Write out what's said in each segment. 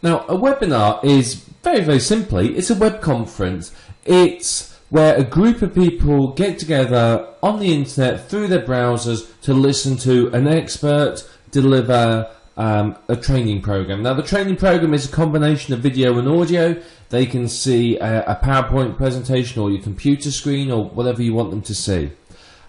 Now, a webinar is very, very simply, it's a web conference. It's where a group of people get together on the internet through their browsers to listen to an expert deliver a training program. Now, the training program is a combination of video and audio. They can see a PowerPoint presentation or your computer screen or whatever you want them to see.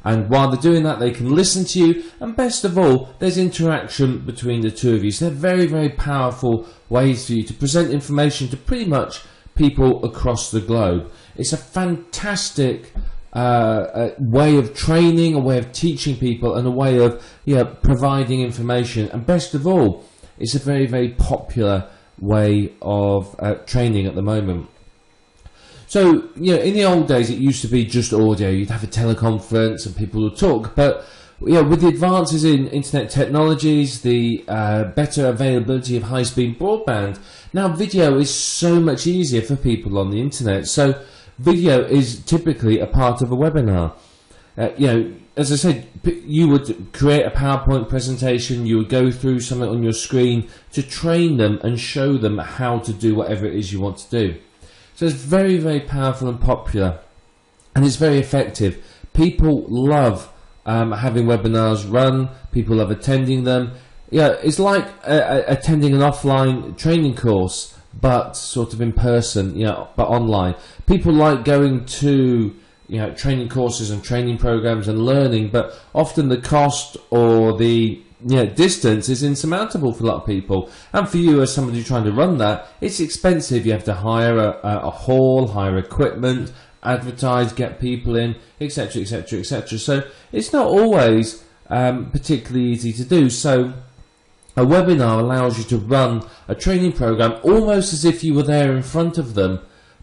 And while they're doing that, they can listen to you, and best of all, there's interaction between the two of you. So they're very, very powerful ways for you to present information to pretty much people across the globe. It's a fantastic way of training, a way of teaching people, and a way of providing information. And best of all, it's a very, very popular way of training at the moment. So, in the old days, it used to be just audio. You'd have a teleconference and people would talk. But, with the advances in internet technologies, the better availability of high-speed broadband, now video is so much easier for people on the internet. So, video is typically a part of a webinar. As I said, you would create a PowerPoint presentation, you would go through something on your screen to train them and show them how to do whatever it is you want to do. So it's very, very powerful and popular, and it's very effective. People love having webinars run. People love attending them. It's like attending an offline training course, but sort of in person, but online. People like going to training courses and training programs and learning, but often the cost or the distance is insurmountable for a lot of people. And for you as somebody trying to run that, it's expensive. You have to hire a hall, hire equipment, advertise, get people in, etc, etc, etc. So it's not always particularly easy to do. So a webinar allows you to run a training program almost as if you were there in front of them,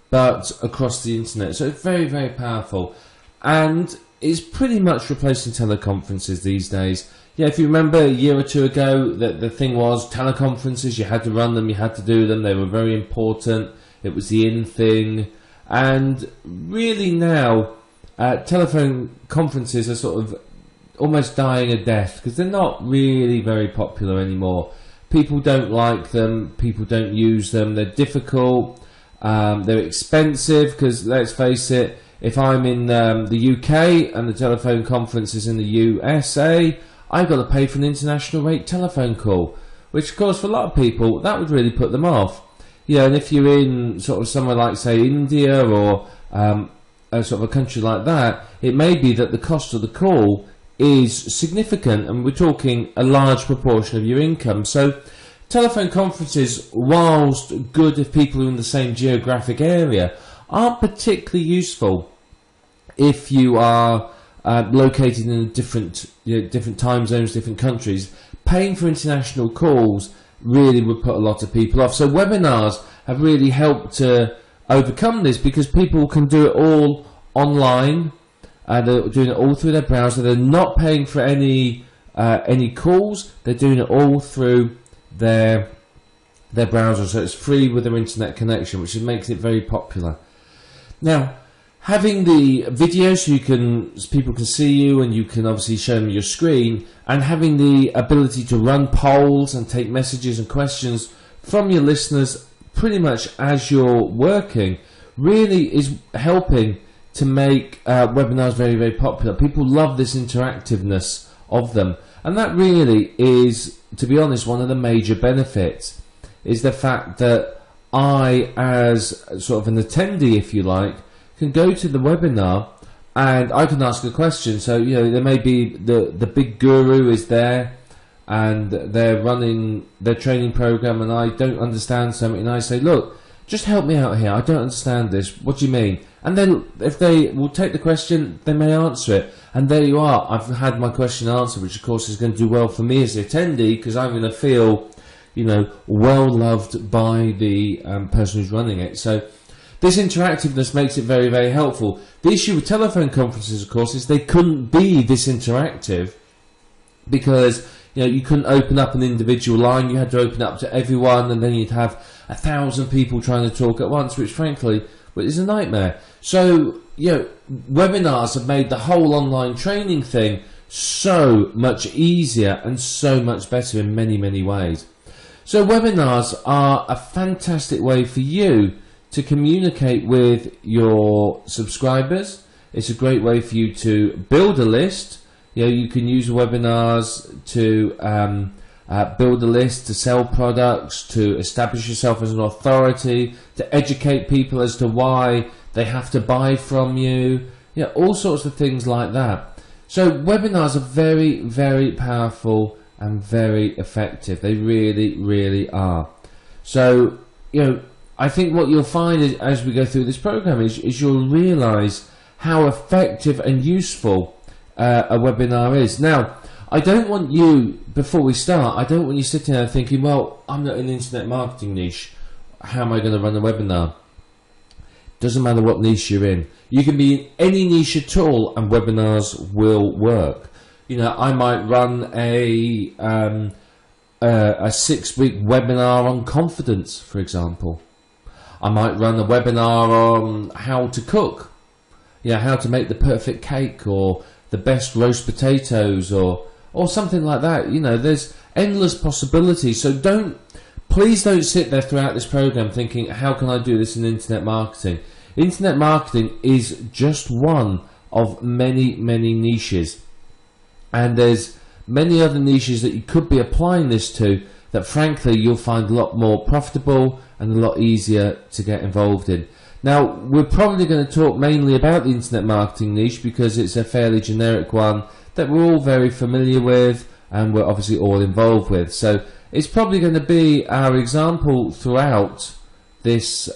but across the internet. So it's very, very powerful, and it's pretty much replacing teleconferences these days. If you remember a year or two ago, the thing was teleconferences, you had to run them, you had to do them, they were very important, it was the in thing. And really now, telephone conferences are sort of almost dying a death because they're not really very popular anymore. People don't like them, people don't use them, they're difficult, they're expensive because, let's face it, if I'm in the UK and the telephone conference is in the USA, I've got to pay for an international rate telephone call, which of course for a lot of people that would really put them off. And if you're in sort of somewhere like, say, India or a sort of a country like that, it may be that the cost of the call is significant, and we're talking a large proportion of your income. So telephone conferences, whilst good if people are in the same geographic area, aren't particularly useful if you are located in different time zones, different countries. Paying for international calls really would put a lot of people off. So webinars have really helped to overcome this because people can do it all online. They're doing it all through their browser. They're not paying for any calls. They're doing it all through their browser, so it's free with their internet connection, which makes it very popular. Now, having the video so people can see you and you can obviously show them your screen, and having the ability to run polls and take messages and questions from your listeners pretty much as you're working, really is helping to make webinars very, very popular. People love this interactiveness of them, and that really is, to be honest, one of the major benefits is the fact that I, as sort of an attendee, if you like, can go to the webinar and I can ask a question. So there may be the big guru is there and they're running their training program, and I don't understand something, and I say, look, just help me out here, I don't understand this, what do you mean? And then if they will take the question, they may answer it, and there you are, I've had my question answered, which of course is going to do well for me as the attendee, because I'm going to feel well loved by the person who's running it. So this interactiveness makes it very, very helpful. The issue with telephone conferences, of course, is they couldn't be this interactive because you couldn't open up an individual line. You had to open up to everyone, and then you'd have 1,000 people trying to talk at once, which frankly is a nightmare. So webinars have made the whole online training thing so much easier and so much better in many, many ways. So webinars are a fantastic way for you to communicate with your subscribers. It's a great way for you to build a list. You can use webinars to build a list, to sell products, to establish yourself as an authority, to educate people as to why they have to buy from you. All sorts of things like that. So webinars are very, very powerful and very effective. They really, really are. So, I think what you'll find is, as we go through this program is you'll realize how effective and useful a webinar is. Now, I don't want you, before we start, I don't want you sitting there thinking, well, I'm not in the internet marketing niche. How am I going to run a webinar? Doesn't matter what niche you're in. You can be in any niche at all and webinars will work. I might run a 6-week webinar on confidence, for example. I might run a webinar on how to cook. How to make the perfect cake, or the best roast potatoes, or something like that. There's endless possibilities. So please don't sit there throughout this program thinking, how can I do this in internet marketing? Internet marketing is just one of many, many niches. And there's many other niches that you could be applying this to that frankly you'll find a lot more profitable and a lot easier to get involved in. Now, we're probably going to talk mainly about the internet marketing niche because it's a fairly generic one that we're all very familiar with and we're obviously all involved with. So it's probably going to be our example throughout this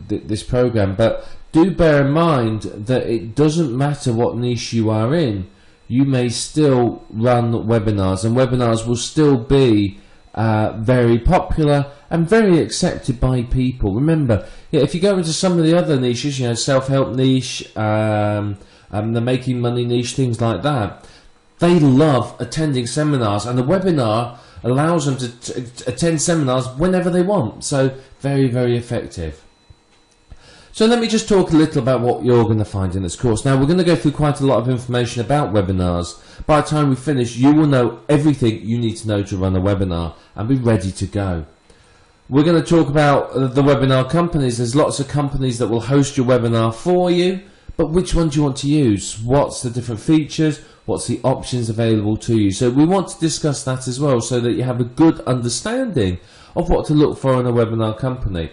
this program. But do bear in mind that it doesn't matter what niche you are in, you may still run webinars, and webinars will still be very popular and very accepted by people. Remember, if you go into some of the other niches, self-help niche, the making money niche, things like that, they love attending seminars, and the webinar allows them to attend seminars whenever they want. So very, very effective. So let me just talk a little about what you're going to find in this course. Now, we're going to go through quite a lot of information about webinars. By the time we finish, you will know everything you need to know to run a webinar and be ready to go. We're going to talk about the webinar companies. There's lots of companies that will host your webinar for you, but which one do you want to use? What's the different features? What's the options available to you? So we want to discuss that as well, so that you have a good understanding of what to look for in a webinar company.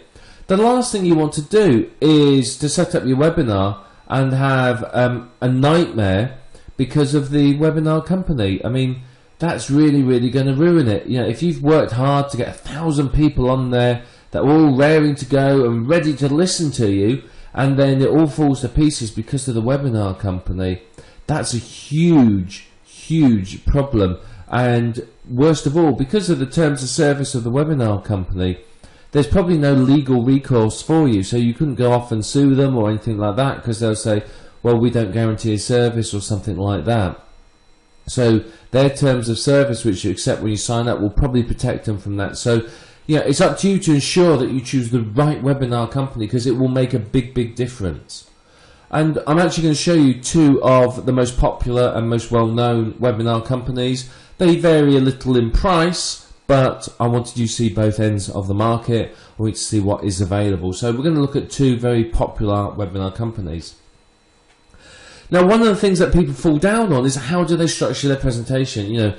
The last thing you want to do is to set up your webinar and have a nightmare because of the webinar company. I mean, that's really, really going to ruin it. If you've worked hard to get 1,000 people on there that are all raring to go and ready to listen to you, and then it all falls to pieces because of the webinar company, that's a huge, huge problem. And worst of all, because of the terms of service of the webinar company, there's probably no legal recourse for you, so you couldn't go off and sue them or anything like that, because they'll say, well, we don't guarantee a service or something like that. So their terms of service, which you accept when you sign up, will probably protect them from that. So it's up to you to ensure that you choose the right webinar company, because it will make a big, big difference. And I'm actually going to show you two of the most popular and most well-known webinar companies. They vary a little in price, but I wanted you to see both ends of the market. I want you to see what is available. So we're going to look at two very popular webinar companies. Now, one of the things that people fall down on is how do they structure their presentation?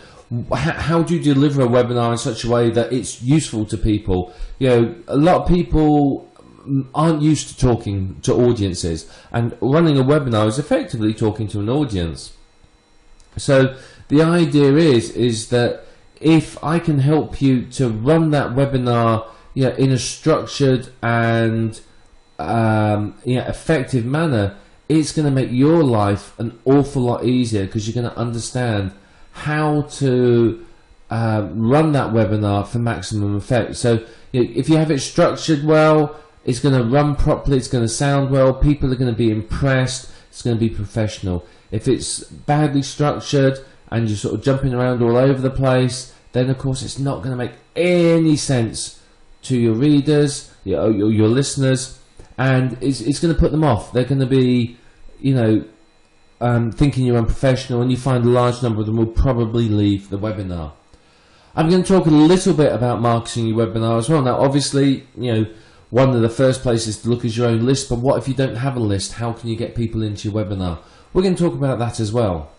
How do you deliver a webinar in such a way that it's useful to people? A lot of people aren't used to talking to audiences, and running a webinar is effectively talking to an audience. So the idea is that if I can help you to run that webinar in a structured and effective manner, it's going to make your life an awful lot easier, because you're going to understand how to run that webinar for maximum effect. So if you have it structured well, it's going to run properly, it's going to sound well, people are going to be impressed, it's going to be professional. If it's badly structured and you're sort of jumping around all over the place, then of course it's not going to make any sense to your readers, your listeners, and it's going to put them off. They're going to be, thinking you're unprofessional, and you find a large number of them will probably leave the webinar. I'm going to talk a little bit about marketing your webinar as well. Now, obviously, one of the first places to look is your own list, but what if you don't have a list? How can you get people into your webinar? We're going to talk about that as well.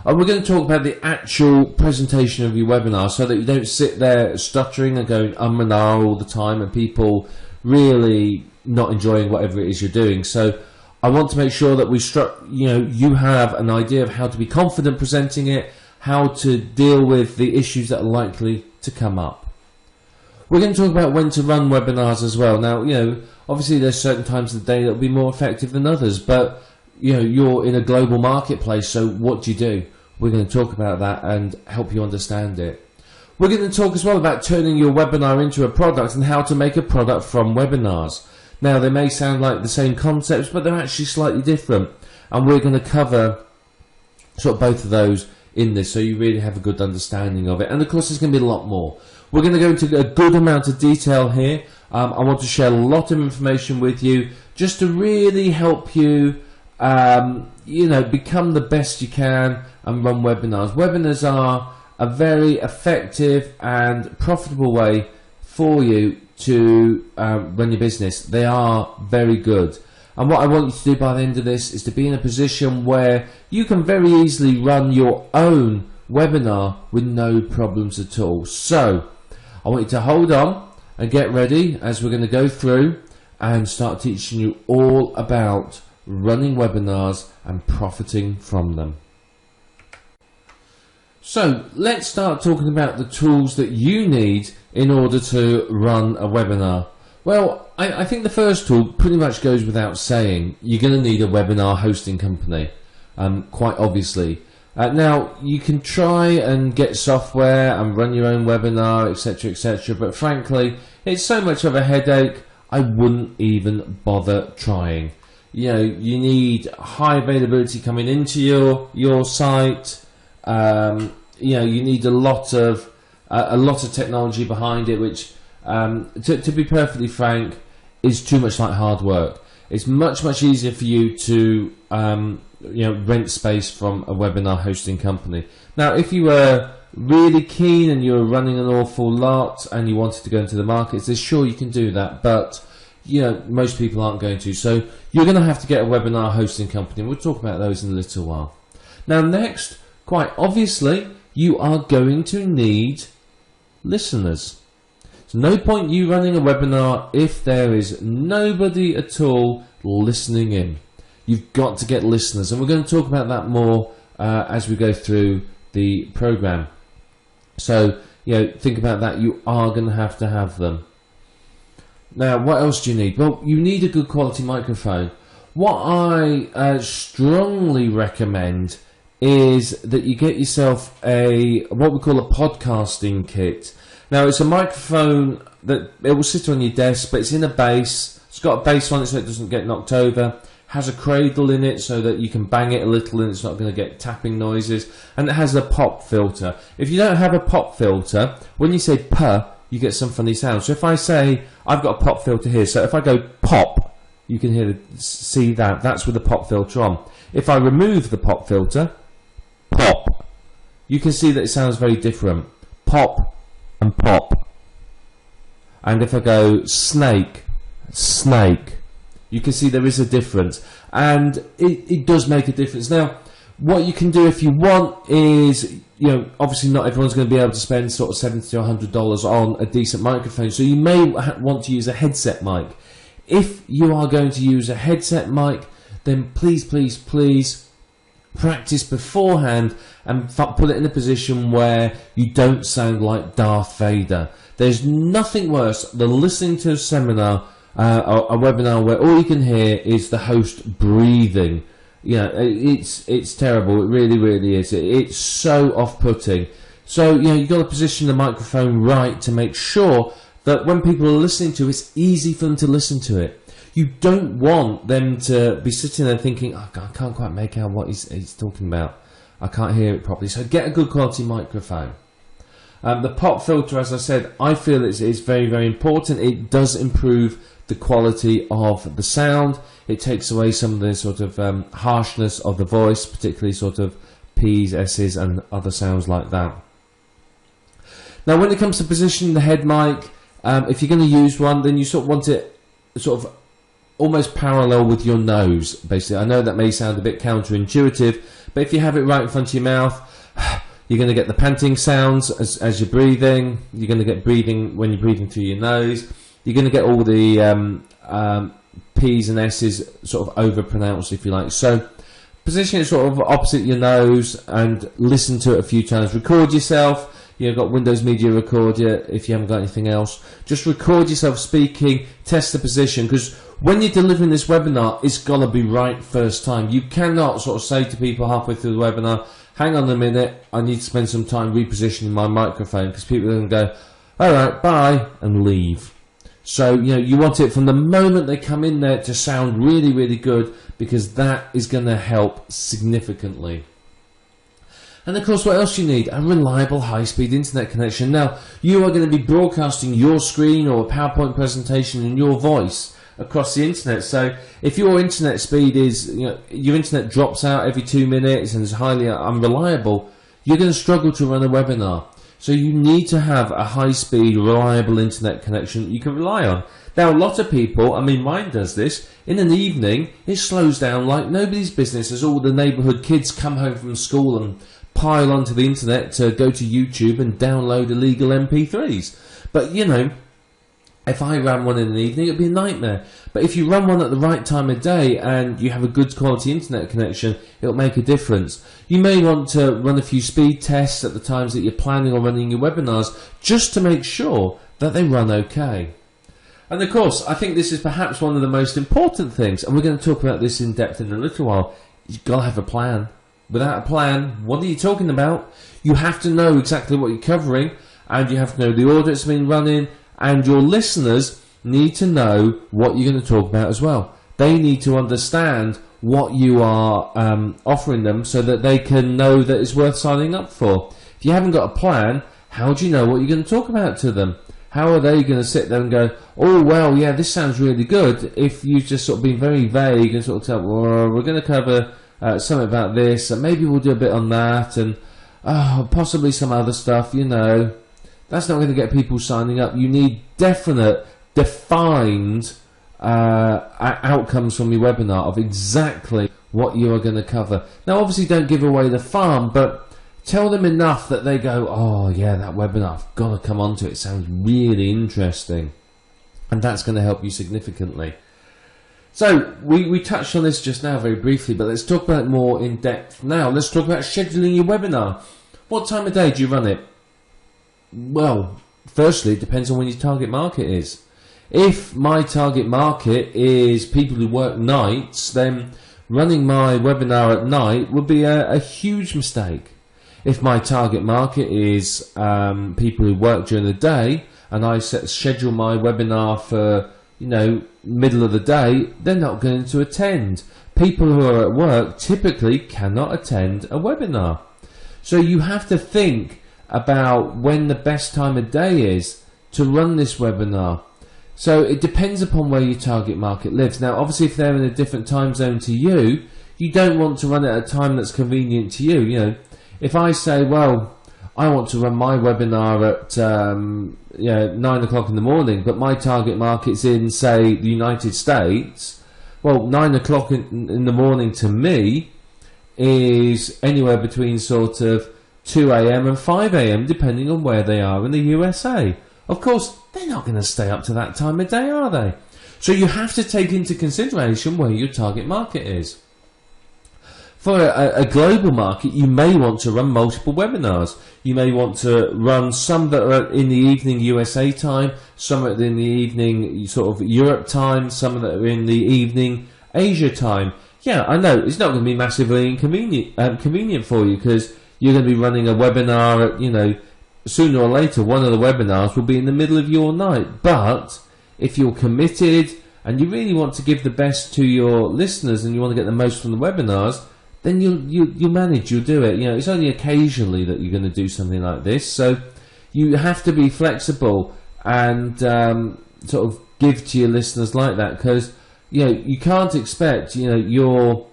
And we're going to talk about the actual presentation of your webinar so that you don't sit there stuttering and going and ah all the time and people really not enjoying whatever it is you're doing. So I want to make sure that you have an idea of how to be confident presenting it, how to deal with the issues that are likely to come up. We're going to talk about when to run webinars as well. Now, obviously there's certain times of the day that will be more effective than others, but you're in a global marketplace, so what do? We're going to talk about that and help you understand it. We're going to talk as well about turning your webinar into a product and how to make a product from webinars. Now, they may sound like the same concepts, but they're actually slightly different, and we're going to cover sort of both of those in this, so you really have a good understanding of it. And of course, there's going to be a lot more. We're going to go into a good amount of detail here. I want to share a lot of information with you just to really help you become the best you can and run webinars. Webinars are a very effective and profitable way for you to run your business. They are very good. And what I want you to do by the end of this is to be in a position where you can very easily run your own webinar with no problems at all. So I want you to hold on and get ready as we're going to go through and start teaching you all about running webinars and profiting from them. So let's start talking about the tools that you need in order to run a webinar. Well, I think the first tool pretty much goes without saying. You're going to need a webinar hosting company, quite obviously. Now, you can try and get software and run your own webinar, etc., but frankly, it's so much of a headache, I wouldn't even bother trying. You need high availability coming into your site. You need a lot of technology behind it, which, to be perfectly frank, is too much like hard work. It's much easier for you to rent space from a webinar hosting company. Now, if you were really keen and you were running an awful lot and you wanted to go into the markets, then sure, you can do that, but most people aren't going to. So you're going to have to get a webinar hosting company. We'll talk about those in a little while. Now, next, quite obviously, you are going to need listeners. There's no point you running a webinar if there is nobody at all listening in. You've got to get listeners, and we're going to talk about that more as we go through the program. So, think about that. You are going to have them. Now, what else do you need? Well, you need a good quality microphone. What I strongly recommend is that you get yourself what we call a podcasting kit. Now, it's a microphone that it will sit on your desk, but it's in a base. It's got a base on it so it doesn't get knocked over. Has a cradle in it so that you can bang it a little and it's not going to get tapping noises. And it has a pop filter. If you don't have a pop filter, when you say "puh," you get some funny sounds. So if I say, I've got a pop filter here, so if I go pop, you can see that. That's with the pop filter on. If I remove the pop filter, pop, you can see that it sounds very different. Pop and pop. And if I go snake, snake, you can see there is a difference. And it does make a difference. Now, what you can do if you want is, obviously not everyone's going to be able to spend sort of $70 to $100 on a decent microphone. So you may want to use a headset mic. If you are going to use a headset mic, then please practice beforehand and put it in a position where you don't sound like Darth Vader. There's nothing worse than listening to a seminar, a webinar where all you can hear is the host breathing. It's terrible. It really is. It's so off-putting. So you've got to position the microphone right to make sure that when people are listening to it, it's easy for them to listen to it. You don't want them to be sitting there thinking, oh God, I can't quite make out what he's talking about. I can't hear it properly. So get a good quality microphone. The pop filter, as I said, I feel it's very important. It does improve the quality of the sound. It takes away some of the sort of harshness of the voice, particularly sort of P's, S's and other sounds like that. Now, when it comes to positioning the head mic, if you're going to use one, then you sort of want it sort of almost parallel with your nose, basically. I know that may sound a bit counterintuitive, but if you have it right in front of your mouth, you're going to get the panting sounds as you're breathing. You're going to get breathing when you're breathing through your nose. You're going to get all the P's and S's sort of over-pronounced, if you like. So position it sort of opposite your nose and listen to it a few times. Record yourself. You've got Windows Media Recorder if you haven't got anything else. Just record yourself speaking, test the position, because when you're delivering this webinar, it's got to be right first time. You cannot sort of say to people halfway through the webinar, hang on a minute, I need to spend some time repositioning my microphone, because people are going to go, all right, bye, and leave. So, you know, you want it from the moment they come in there to sound really, really good, because that is going to help significantly. And of course, what else you need? A reliable high-speed internet connection. Now, you are going to be broadcasting your screen or a PowerPoint presentation in your voice across the internet. So if your internet speed is, you know, your internet drops out every 2 minutes and is highly unreliable, you're going to struggle to run a webinar. So you need to have a high-speed, reliable internet connection that you can rely on. Now, a lot of people, I mean, mine does this, in an evening, it slows down like nobody's business as all the neighbourhood kids come home from school and pile onto the internet to go to YouTube and download illegal MP3s. But, you know, if I ran one in the evening, it would be a nightmare. But if you run one at the right time of day and you have a good quality internet connection, it'll make a difference. You may want to run a few speed tests at the times that you're planning on running your webinars, just to make sure that they run okay. And of course, I think this is perhaps one of the most important things, and we're going to talk about this in depth in a little while. You've got to have a plan. Without a plan, what are you talking about? You have to know exactly what you're covering, and you have to know the order it's been running, and your listeners need to know what you're going to talk about as well. They need to understand what you are offering them so that they can know that it's worth signing up for. If you haven't got a plan, how do you know what you're going to talk about to them? How are they going to sit there and go, oh, well, yeah, this sounds really good, if you've just sort of been very vague and sort of said, well, we're going to cover something about this, and maybe we'll do a bit on that, and possibly some other stuff, you know. That's not going to get people signing up. You need definite, defined outcomes from your webinar of exactly what you are going to cover. Now, obviously, don't give away the farm, but tell them enough that they go, oh, yeah, that webinar, I've got to come on to it. It sounds really interesting. And that's going to help you significantly. So, we touched on this just now very briefly, but let's talk about it more in depth now. Let's talk about scheduling your webinar. What time of day do you run it? Well, firstly, it depends on when your target market is. If my target market is people who work nights, then running my webinar at night would be a huge mistake. If my target market is people who work during the day, and I schedule my webinar for, you know, middle of the day, they're not going to attend. People who are at work typically cannot attend a webinar. So you have to think about when the best time of day is to run this webinar. So it depends upon where your target market lives. Now, obviously, if they're in a different time zone to you, you don't want to run it at a time that's convenient to you. You know, if I say, well, I want to run my webinar at 9 o'clock in the morning, but my target market's in, say, the United States, well, 9 o'clock in the morning to me is anywhere between sort of 2 a.m. and 5 a.m. depending on where they are in the USA. Of course, they're not going to stay up to that time of day, are they? So you have to take into consideration where your target market is. For a global market, you may want to run multiple webinars. You may want to run some that are in the evening USA time, some are in the evening sort of Europe time, some that are in the evening Asia time. Yeah, I know, it's not going to be massively convenient for you, because you're going to be running a webinar at, you know, sooner or later one of the webinars will be in the middle of your night. But if you're committed and you really want to give the best to your listeners and you want to get the most from the webinars, then you'll manage, you'll do it. You know, it's only occasionally that you're going to do something like this, so you have to be flexible and sort of give to your listeners like that, because you know you can't expect your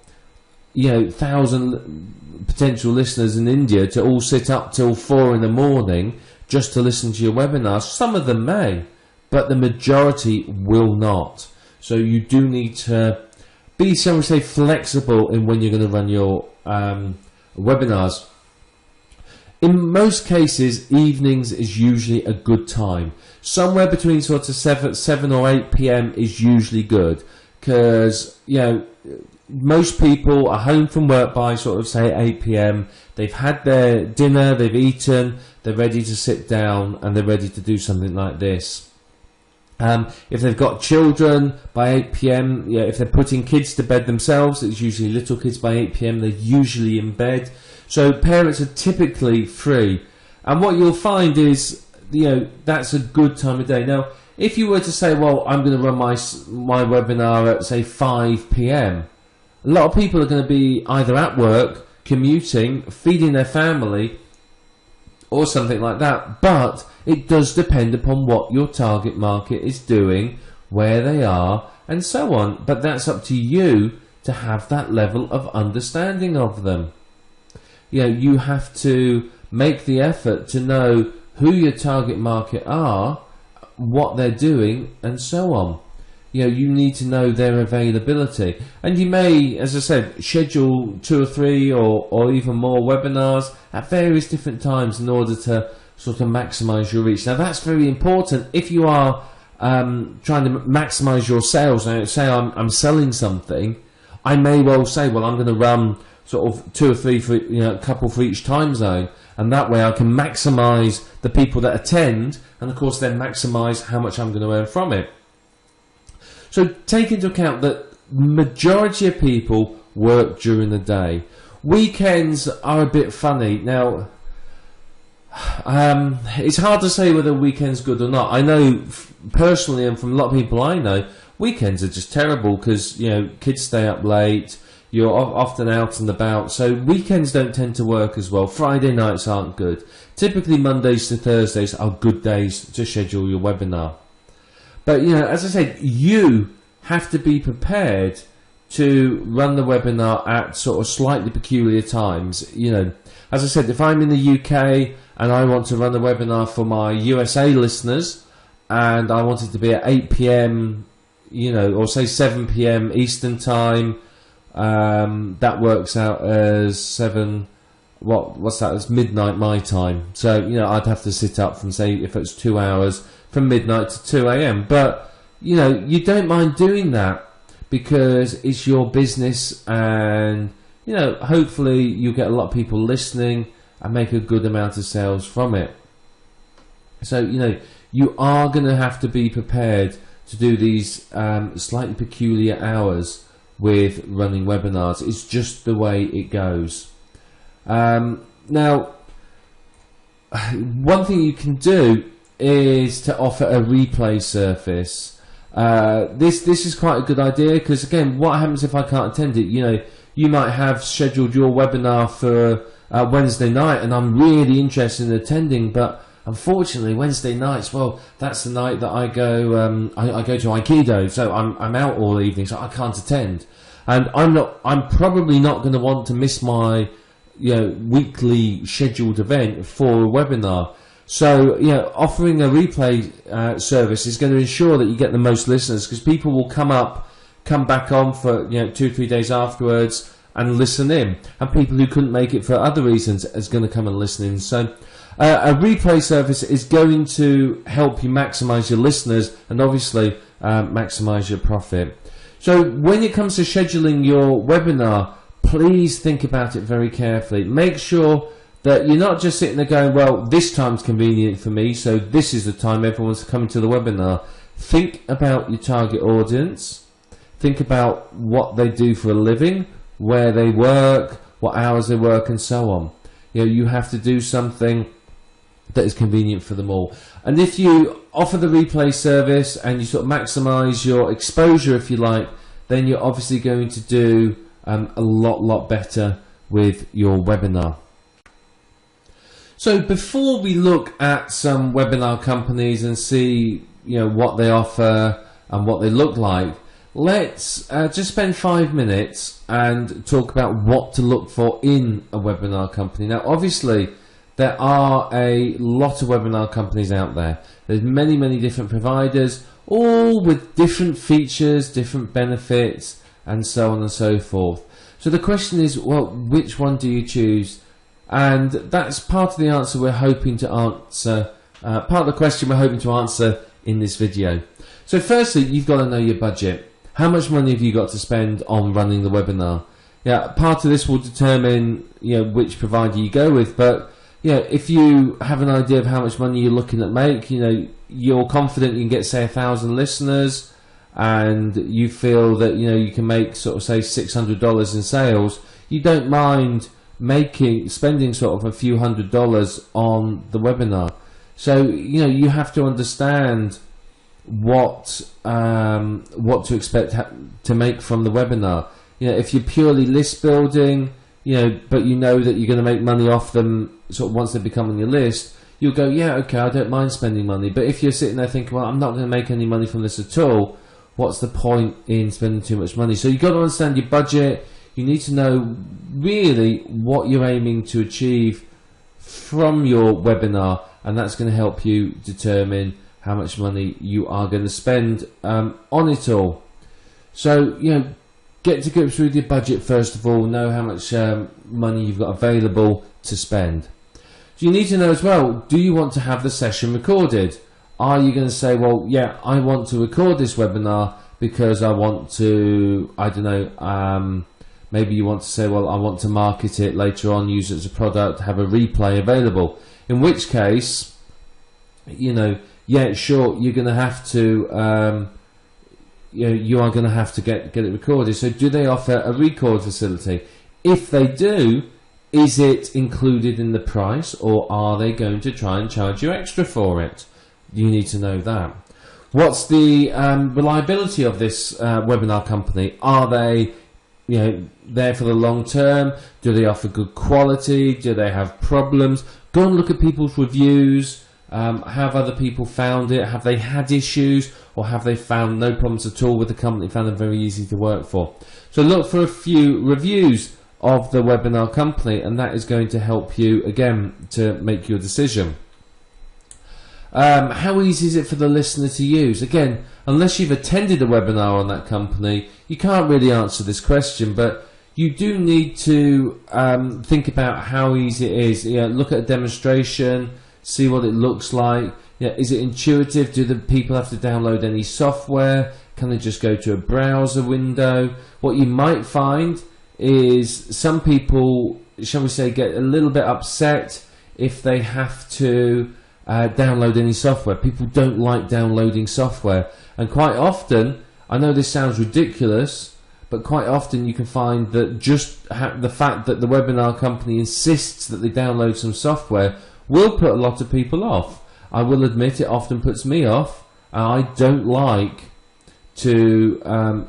1,000 potential listeners in India to all sit up till 4 in the morning just to listen to your webinars. Some of them may, but the majority will not. So you do need to be, shall we say, flexible in when you're going to run your webinars. In most cases, evenings is usually a good time. Somewhere between sort of 7 or 8 p.m. is usually good, because, you know, most people are home from work by sort of say 8 p.m. They've had their dinner, they've eaten, they're ready to sit down, and they're ready to do something like this. If they've got children by 8 p.m, yeah, if they're putting kids to bed themselves, it's usually little kids by 8 p.m, they're usually in bed. So parents are typically free. And what you'll find is, you know, that's a good time of day. Now, if you were to say, well, I'm going to run my webinar at, say, 5 p.m, a lot of people are going to be either at work, commuting, feeding their family, or something like that. But it does depend upon what your target market is doing, where they are, and so on. But that's up to you to have that level of understanding of them. You know, you have to make the effort to know who your target market are, what they're doing, and so on. You know, you need to know their availability. And you may, as I said, schedule 2 or 3 or even more webinars at various different times in order to sort of maximize your reach. Now, that's very important if you are trying to maximize your sales. Now, say I'm selling something, I may well say, well, I'm going to run sort of 2 or 3 for, you know, a couple for each time zone, and that way I can maximize the people that attend, and of course then maximize how much I'm going to earn from it. So take into account that majority of people work during the day. Weekends are a bit funny. Now, it's hard to say whether weekend's good or not. I know personally, and from a lot of people I know, weekends are just terrible because, you know, kids stay up late, you're often out and about, so weekends don't tend to work as well. Friday nights aren't good. Typically Mondays to Thursdays are good days to schedule your webinar. But, you know, as I said, you have to be prepared to run the webinar at sort of slightly peculiar times. You know, as I said, if I'm in the UK and I want to run a webinar for my USA listeners, and I want it to be at 8 p.m, you know, or say 7 p.m. Eastern time, that works out as 7, what's that, it's midnight my time. So, you know, I'd have to sit up from, say, if it's 2 hours, from midnight to 2 a.m. But, you know, you don't mind doing that because it's your business, and, you know, hopefully you'll get a lot of people listening and make a good amount of sales from it. So, you know, you are going to have to be prepared to do these slightly peculiar hours with running webinars. It's just the way it goes. Now, one thing you can do is to offer a replay service. This is quite a good idea, because again, what happens if I can't attend it? You know, you might have scheduled your webinar for Wednesday night, and I'm really interested in attending, but unfortunately Wednesday nights, well, that's the night that I go I go to Aikido, so I'm out all evening, so I can't attend, and I'm probably not going to want to miss my, you know, weekly scheduled event for a webinar. So, you know, offering a replay service is going to ensure that you get the most listeners, because people will come back on for, you know, 2 or 3 days afterwards and listen in, and people who couldn't make it for other reasons is going to come and listen in. So a replay service is going to help you maximize your listeners and obviously maximize your profit. So when it comes to scheduling your webinar, please think about it very carefully. Make sure that you're not just sitting there going, well, this time's convenient for me, so this is the time everyone's coming to the webinar. Think about your target audience. Think about what they do for a living, where they work, what hours they work, and so on. You know, you have to do something that is convenient for them all. And if you offer the replay service and you sort of maximize your exposure, if you like, then you're obviously going to do a lot better with your webinar. So before we look at some webinar companies and see, you know, what they offer and what they look like, let's just spend 5 minutes and talk about what to look for in a webinar company. Now, obviously, there are a lot of webinar companies out there. There's many different providers, all with different features, different benefits, and so on and so forth. So the question is, well, which one do you choose? And that's part of the answer we're hoping to answer, part of the question we're hoping to answer in this video. So firstly, you've got to know your budget. How much money have you got to spend on running the webinar? Yeah, part of this will determine, which provider you go with, but if you have an idea of how much money you're looking at make, you're confident you can get, say, 1,000 listeners, and you feel that you can make sort of, say, $600 in sales, you don't mind spending sort of a few $100s on the webinar. So you have to understand what to expect to make from the webinar. If you're purely list building, but that you're going to make money off them sort of once they become on your list, you'll go, yeah, okay, I don't mind spending money. But if you're sitting there thinking, well, I'm not going to make any money from this at all, what's the point in spending too much money? So you've got to understand your budget. You need to know really what you're aiming to achieve from your webinar, and that's going to help you determine how much money you are going to spend on it all. So, get to grips with your budget first of all, know how much money you've got available to spend. You need to know as well, do you want to have the session recorded? Are you going to say, well, yeah, I want to record this webinar because I want to, I don't know, maybe you want to say, well, I want to market it later on, use it as a product, have a replay available. In which case, yeah, sure, you're going to have to, you are going to have to get it recorded. So do they offer a record facility? If they do, is it included in the price, or are they going to try and charge you extra for it? You need to know that. What's the reliability of this webinar company? Are they there for the long term? Do they offer good quality? Do they have problems? Go and look at people's reviews. Have other people found it? Have they had issues, or have they found no problems at all with the company, found them very easy to work for? So look for a few reviews of the webinar company, and that is going to help you again to make your decision. How easy is it for the listener to use? Again, unless you've attended a webinar on that company, you can't really answer this question, but you do need to think about how easy it is. Look at a demonstration, see what it looks like. Is it intuitive? Do the people have to download any software? Can they just go to a browser window? What you might find is some people, shall we say, get a little bit upset if they have to download any software. People don't like downloading software, and quite often, I know this sounds ridiculous, but quite often you can find that just the fact that the webinar company insists that they download some software will put a lot of people off. I will admit it often puts me off. I don't like to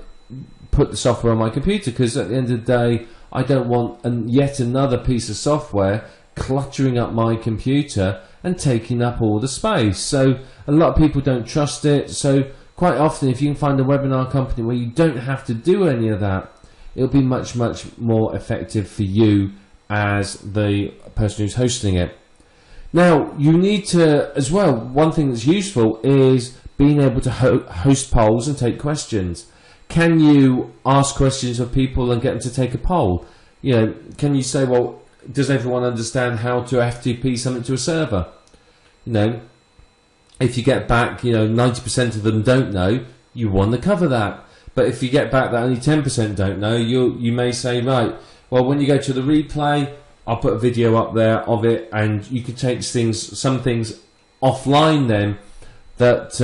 put the software on my computer, because at the end of the day I don't want yet another piece of software cluttering up my computer and taking up all the space. So a lot of people don't trust it. So quite often, if you can find a webinar company where you don't have to do any of that, it'll be much more effective for you as the person who's hosting it. Now, you need to, as well, one thing that's useful is being able to host polls and take questions. Can you ask questions of people and get them to take a poll? Can you say, well, does everyone understand how to FTP something to a server? If you get back, 90% of them don't know, you want to cover that. But if you get back that only 10% don't know, you may say, right, well, when you go to the replay, I'll put a video up there of it, and you could take some things offline then that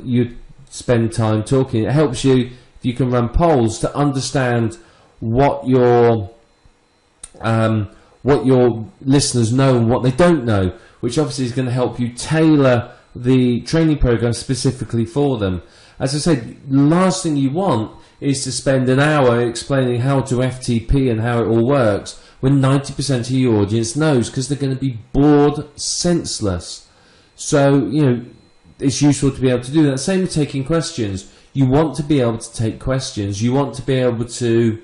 you spend time talking. It helps you if you can run polls to understand what your listeners know and what they don't know, which obviously is going to help you tailor the training program specifically for them. As I said, the last thing you want is to spend an hour explaining how to FTP and how it all works when 90% of your audience knows, because they're going to be bored senseless. So, it's useful to be able to do that. Same with taking questions. You want to be able to take questions. You want to be able to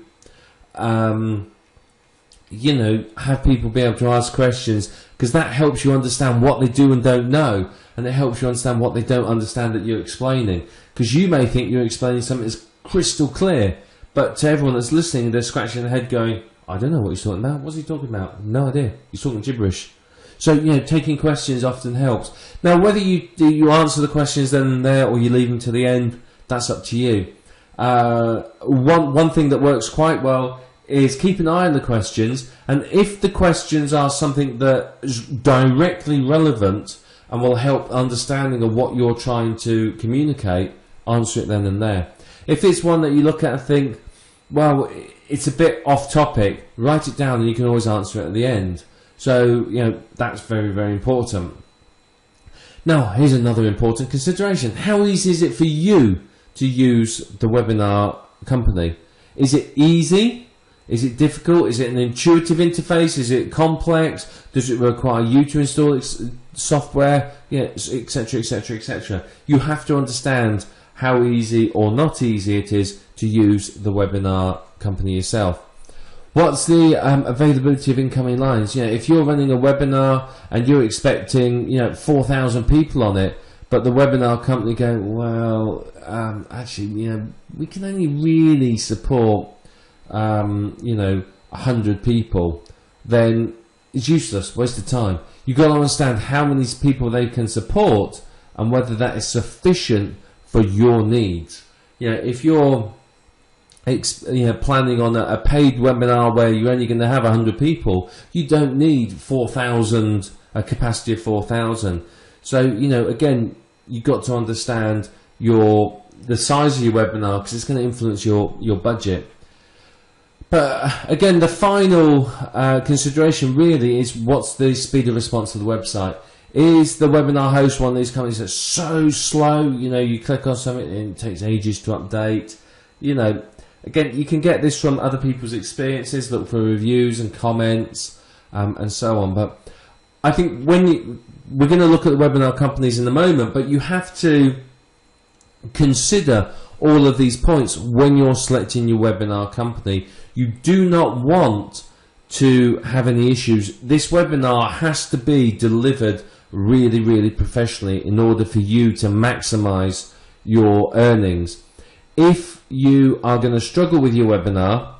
you know, have people be able to ask questions, because that helps you understand what they do and don't know, and it helps you understand what they don't understand that you're explaining, because you may think you're explaining something that's crystal clear, but to everyone that's listening, they're scratching their head going, I don't know what he's talking about. What's he talking about? No idea. He's talking gibberish. So, you know, taking questions often helps. Now, whether you answer the questions then and there, or you leave them to the end, that's up to you. One thing that works quite well is keep an eye on the questions, and if the questions are something that is directly relevant and will help understanding of what you're trying to communicate, answer it then and there. If it's one that you look at and think, well, it's a bit off topic, write it down and you can always answer it at the end. So, you know, that's very, very important. Now, here's another important consideration. How easy is it for you to use the webinar company? Is it easy? Is it difficult? Is it an intuitive interface? Is it complex? Does it require you to install software? Yeah, etc., etc., etc. You have to understand how easy or not easy it is to use the webinar company yourself. What's the availability of incoming lines? You know, if you're running a webinar and you're expecting, you know, 4,000 people on it, but the webinar company go, well, actually, you know, we can only really support, you know, 100 people, then it's useless, waste of time. You've got to understand how many people they can support and whether that is sufficient for your needs. You know, if you're planning on a paid webinar where you're only going to have 100 people, you don't need 4,000, a capacity of 4,000. So, you know, again, you've got to understand the size of your webinar, because it's going to influence your budget. But again, the final consideration really is, what's the speed of response to the website? Is the webinar host one of these companies that's so slow, you know, you click on something and it takes ages to update? You know, again, you can get this from other people's experiences, look for reviews and comments and so on. But I think we're going to look at the webinar companies in a moment, but you have to consider all of these points when you're selecting your webinar company. You do not want to have any issues. This webinar has to be delivered really, really professionally in order for you to maximize your earnings. If you are going to struggle with your webinar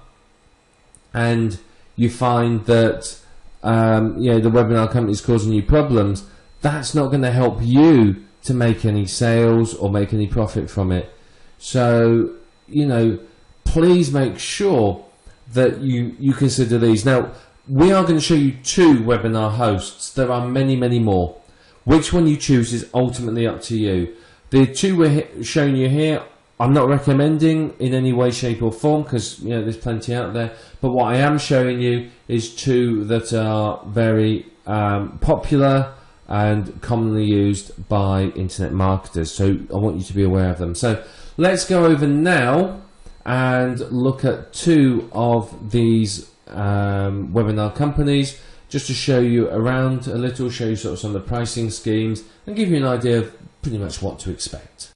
and you find that you know, the webinar company is causing you problems, that's not going to help you to make any sales or make any profit from it. So, you know, please make sure that you consider these. Now, we are going to show you 2 webinar hosts. There are many, many more. Which one you choose is ultimately up to you. The 2 we're showing you here, I'm not recommending in any way, shape or form, because, you know, there's plenty out there. But what I am showing you is 2 that are very popular and commonly used by internet marketers. So I want you to be aware of them. So let's go over now and look at 2 of these webinar companies, just to show you around a little, show you sort of some of the pricing schemes and give you an idea of pretty much what to expect.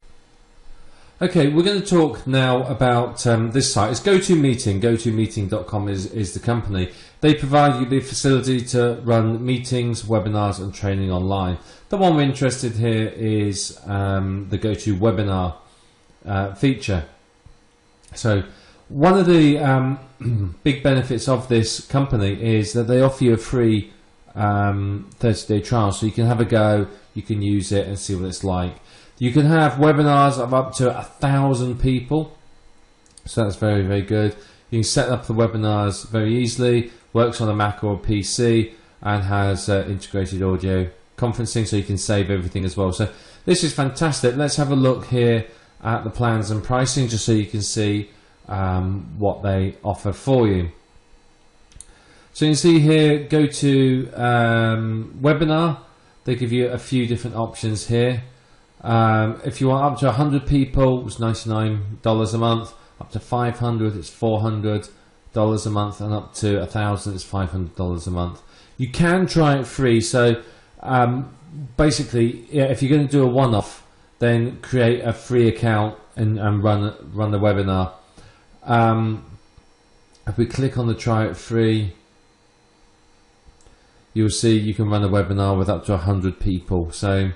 Okay, we're going to talk now about this site. It's GoToMeeting. GoToMeeting.com is the company. They provide you the facility to run meetings, webinars and training online. The one we're interested here is the GoToWebinar feature. So one of the big benefits of this company is that they offer you a free 30-day trial, so you can have a go, you can use it and see what it's like. You can have webinars of up to 1,000 people, so that's very, very good. You can set up the webinars very easily, works on a Mac or a PC, and has integrated audio conferencing, so you can save everything as well. So this is fantastic. Let's have a look here at the plans and pricing, just so you can see what they offer for you. So you can see here, go to webinar. They give you a few different options here. If you want up to 100 people, it's $99 a month. Up to 500, it's $400 a month, and up to 1,000, it's $500 a month. You can try it free. So basically, yeah, if you're going to do a one-off, then create a free account and run the webinar. If we click on the try it free, you'll see you can run a webinar with up to 100 people. So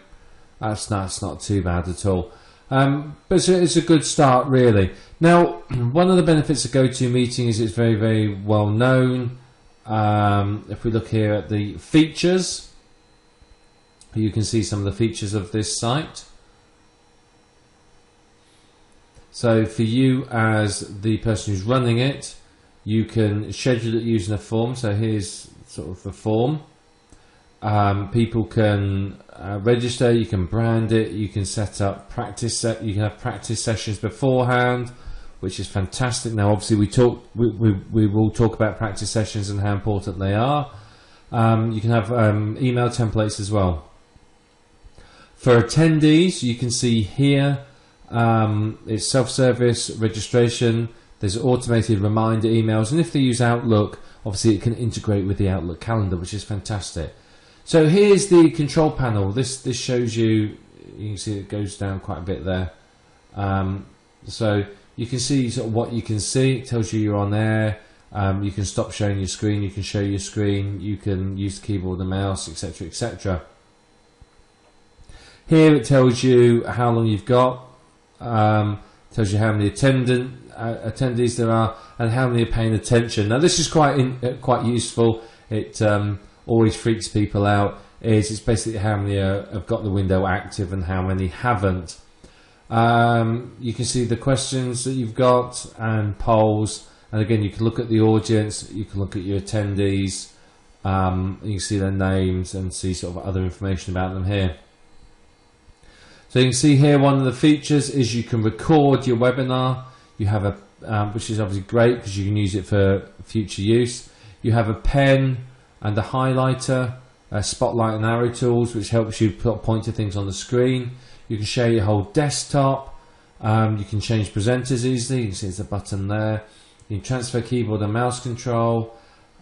that's not too bad at all. But it's a good start, really. Now, one of the benefits of GoToMeeting is it's very, very well known. If we look here at the features, you can see some of the features of this site. So for you as the person who's running it, you can schedule it using a form. So here's sort of the form. People can register, you can brand it, you can set up you can have practice sessions beforehand, which is fantastic. Now obviously we will talk about practice sessions and how important they are. You can have email templates as well. For attendees, you can see here it's self-service registration. There's automated reminder emails, and if they use Outlook, obviously it can integrate with the Outlook calendar, which is fantastic. So here's the control panel. This shows you can see it goes down quite a bit there. So you can see sort of what you can see. It tells you you're on air. You can stop showing your screen. You can show your screen. You can use the keyboard and mouse, etc., etc. Here it tells you how long you've got. Tells you how many attendees there are and how many are paying attention. Now this is quite useful. It always freaks people out. It's basically how many have got the window active and how many haven't. You can see the questions that you've got and polls, and again you can look at the audience, you can look at your attendees, you can see their names and see sort of other information about them here. So you can see here one of the features is you can record your webinar. You have a which is obviously great because you can use it for future use. You have a pen and a highlighter, a spotlight and arrow tools, which helps you point to things on the screen. You can share your whole desktop. You can change presenters easily. You can see there's a button there. You can transfer keyboard and mouse control,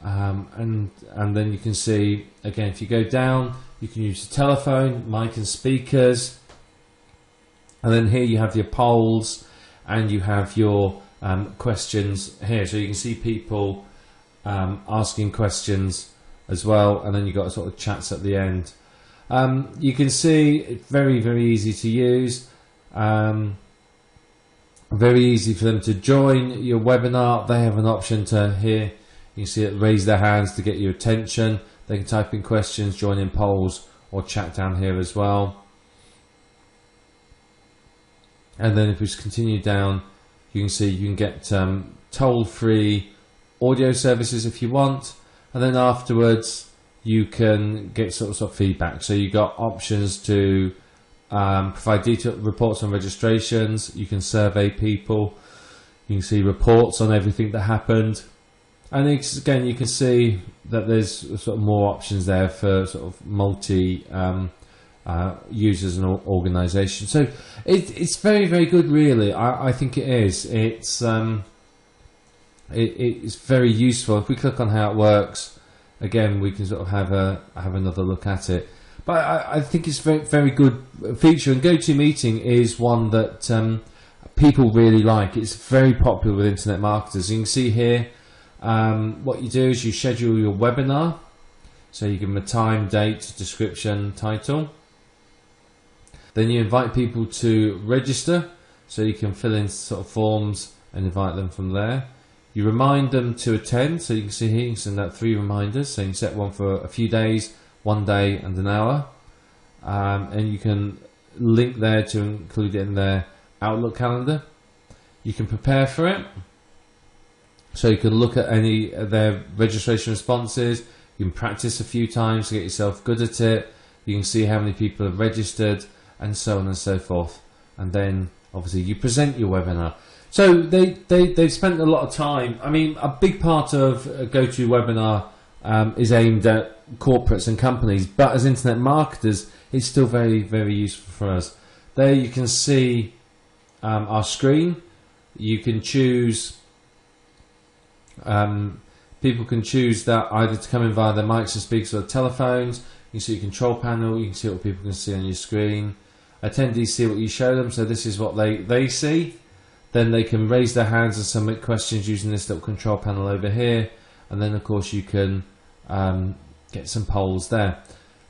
and then you can see again if you go down, you can use the telephone, mic and speakers. And then here you have your polls and you have your questions here. So you can see people asking questions as well, and then you've got sort of chats at the end. You can see it's very, very easy to use. Very easy for them to join your webinar. They have an option to here. You can see it raise their hands to get your attention. They can type in questions, join in polls, or chat down here as well. And then if we just continue down, you can see you can get toll-free audio services if you want, and then afterwards you can get sort of feedback. So you've got options to provide detailed reports on registrations. You can survey people. You can see reports on everything that happened, and again you can see that there's sort of more options there for sort of multi users and organisations. So it's very, very good, really. I think it is. It's very useful. If we click on how it works, again we can sort of have another look at it. But I think it's very, very good feature, and GoToMeeting is one that people really like. It's very popular with internet marketers. You can see here what you do is you schedule your webinar. So you give them a time, date, description, title. Then you invite people to register, so you can fill in sort of forms and invite them from there. You remind them to attend, so you can see here you can send out 3 reminders. So you can set one for a few days, 1 day and an hour, and you can link there to include it in their Outlook calendar. You can prepare for it, so you can look at any of their registration responses. You can practice a few times to get yourself good at it. You can see how many people have registered, and so on and so forth. And then obviously you present your webinar. So they've spent a lot of time. I mean, a big part of GoToWebinar is aimed at corporates and companies, but as internet marketers it's still very, very useful for us. There you can see our screen. You can choose, people can choose that either to come in via their mics and speakers or telephones. You can see your control panel, you can see what people can see on your screen. Attendees see what you show them, so this is what they see. Then they can raise their hands and submit questions using this little control panel over here. And then of course you can get some polls there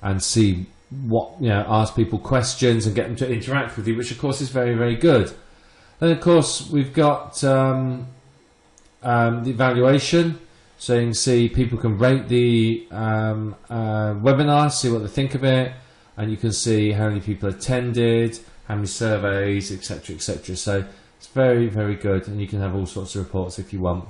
and see what, ask people questions and get them to interact with you, which of course is very, very good. Then of course we've got the evaluation, so you can see people can rate the webinar, see what they think of it, and you can see how many people attended, how many surveys, etc., etc. So it's very, very good, and you can have all sorts of reports if you want.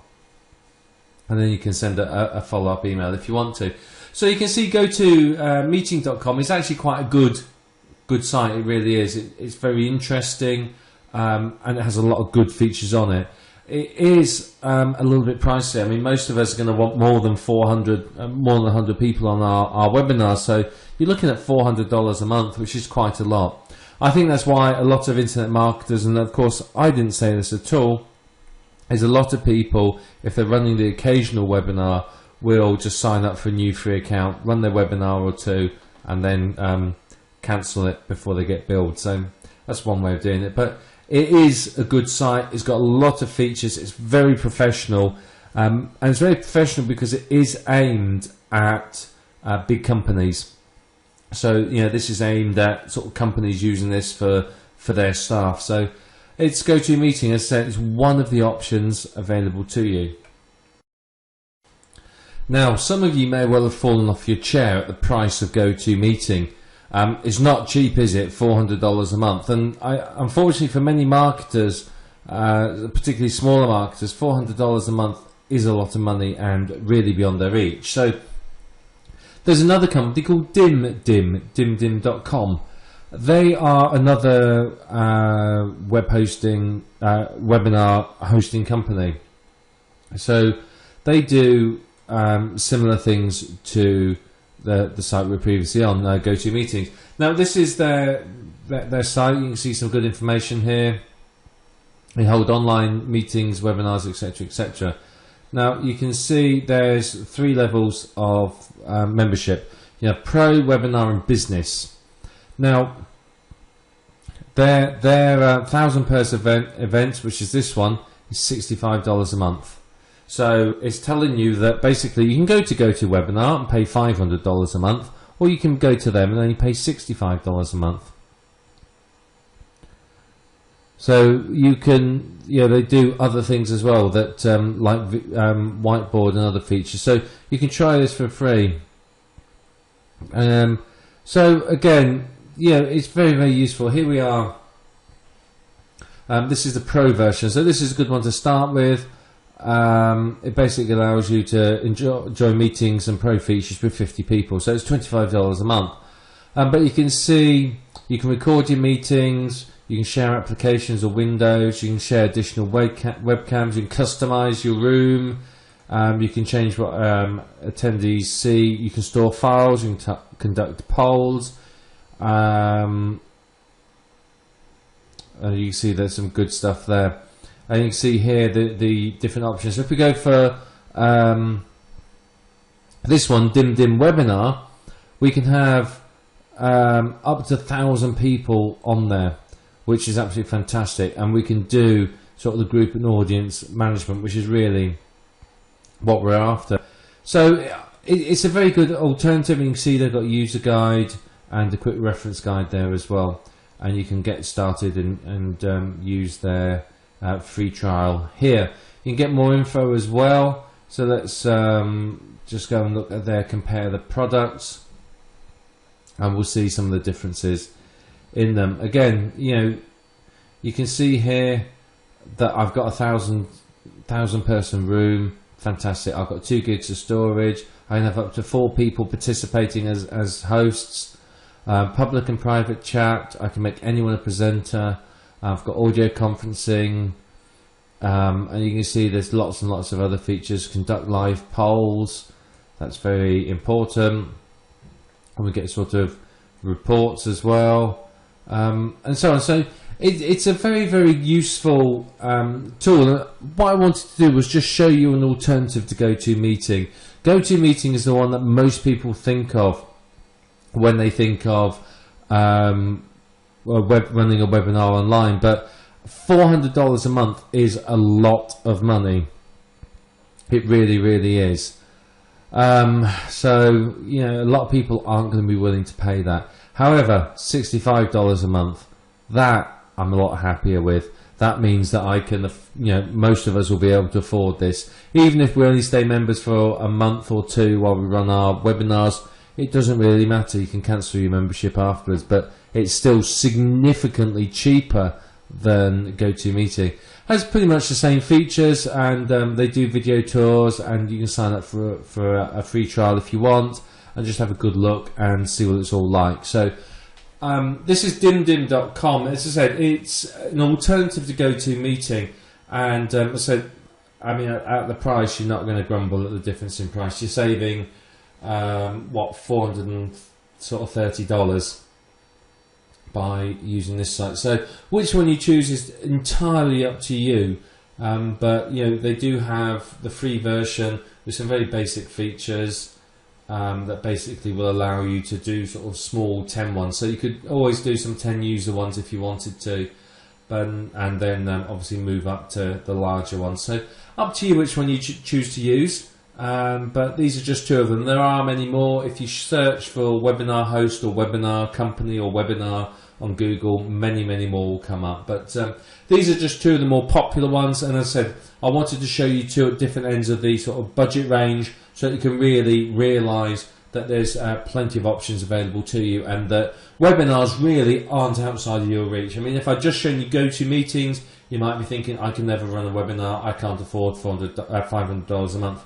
And then you can send a follow-up email if you want to. So you can see GoToMeeting.com is actually quite a good site. It really is. It's very interesting, and it has a lot of good features on it. It is a little bit pricey. I mean, most of us are going to want more than 100 people on our webinar. So you're looking at $400 a month, which is quite a lot. I think that's why a lot of internet marketers, and of course I didn't say this at all, is a lot of people, if they're running the occasional webinar, will just sign up for a new free account, run their webinar or two, and then cancel it before they get billed. So that's one way of doing it. But it is a good site. It's got a lot of features. It's very professional, and it's very professional because it is aimed at big companies. So this is aimed at sort of companies using this for their staff. So it's GoToMeeting, as I said, is one of the options available to you. Now, some of you may well have fallen off your chair at the price of GoToMeeting. It's not cheap, is it? $400 a month. And unfortunately for many marketers, particularly smaller marketers, $400 a month is a lot of money and really beyond their reach. So there's another company called dimdim.com. They are another web hosting, webinar hosting company. So they do similar things to the site we were previously on, GoToMeetings. Now this is their site. You can see some good information here. They hold online meetings, webinars, etc., etc. Now you can see there's 3 levels of membership. You have Pro, Webinar, and Business. Now their 1,000-person event, which is this one, is $65 a month. So it's telling you that basically you can go to GoToWebinar and pay $500 a month, or you can go to them and only pay $65 a month. So you can, they do other things as well that like whiteboard and other features. So you can try this for free. So again, it's very, very useful. Here we are. This is the Pro version. So this is a good one to start with. It basically allows you to enjoy meetings and Pro features with 50 people. So it's $25 a month. But you can see, you can record your meetings, you can share applications or windows, you can share additional webcams, you can customize your room, you can change what attendees see, you can store files, you can conduct polls. And you can see there's some good stuff there. And you can see here the different options. So if we go for this one, DimDim Webinar, we can have up to 1,000 people on there, which is absolutely fantastic. And we can do sort of the group and audience management, which is really what we're after. So it's a very good alternative. You can see they've got a user guide and a quick reference guide there as well. And you can get started and use their free trial here. You can get more info as well. So let's just go and look at there, compare the products, and we'll see some of the differences in them. Again, you can see here that I've got a 1,000 person room. Fantastic. I've got 2 gigs of storage. I can have up to 4 people participating as hosts. Public and private chat. I can make anyone a presenter. I've got audio conferencing, and you can see there's lots and lots of other features. Conduct live polls. That's very important. And we get sort of reports as well, and so on. So it's a very, very useful tool. What I wanted to do was just show you an alternative to GoToMeeting. GoToMeeting is the one that most people think of when they think of running a webinar online, but $400 a month is a lot of money. It really, really is. So, you know, a lot of people aren't going to be willing to pay that. However, $65 a month, that I'm a lot happier with. That means that I can, you know, most of us will be able to afford this. Even if we only stay members for a month or two while we run our webinars, it doesn't really matter. You can cancel your membership afterwards, but it's still significantly cheaper than GoToMeeting. Has pretty much the same features, and they do video tours, and you can sign up for a free trial if you want, and just have a good look and see what it's all like. So this is dimdim.com. As I said, it's an alternative to GoToMeeting, and as I said, I mean, at the price, you're not going to grumble at the difference in price. You're saving what, $430 by using this site. So which one you choose is entirely up to you, but you know, they do have the free version with some very basic features that basically will allow you to do sort of small 10 ones. So you could always do some 10 user ones if you wanted to, and then obviously move up to the larger ones. So up to you which one you choose to use. But these are just two of them. There are many more. If you search for webinar host or webinar company or webinar on Google, many more will come up. But these are just two of the more popular ones. And as I said, I wanted to show you two at different ends of the sort of budget range, so that you can really realise that there's plenty of options available to you, and that webinars really aren't outside of your reach. I mean, if I'd just shown you GoToMeetings, you might be thinking, I can never run a webinar, I can't afford $500 a month.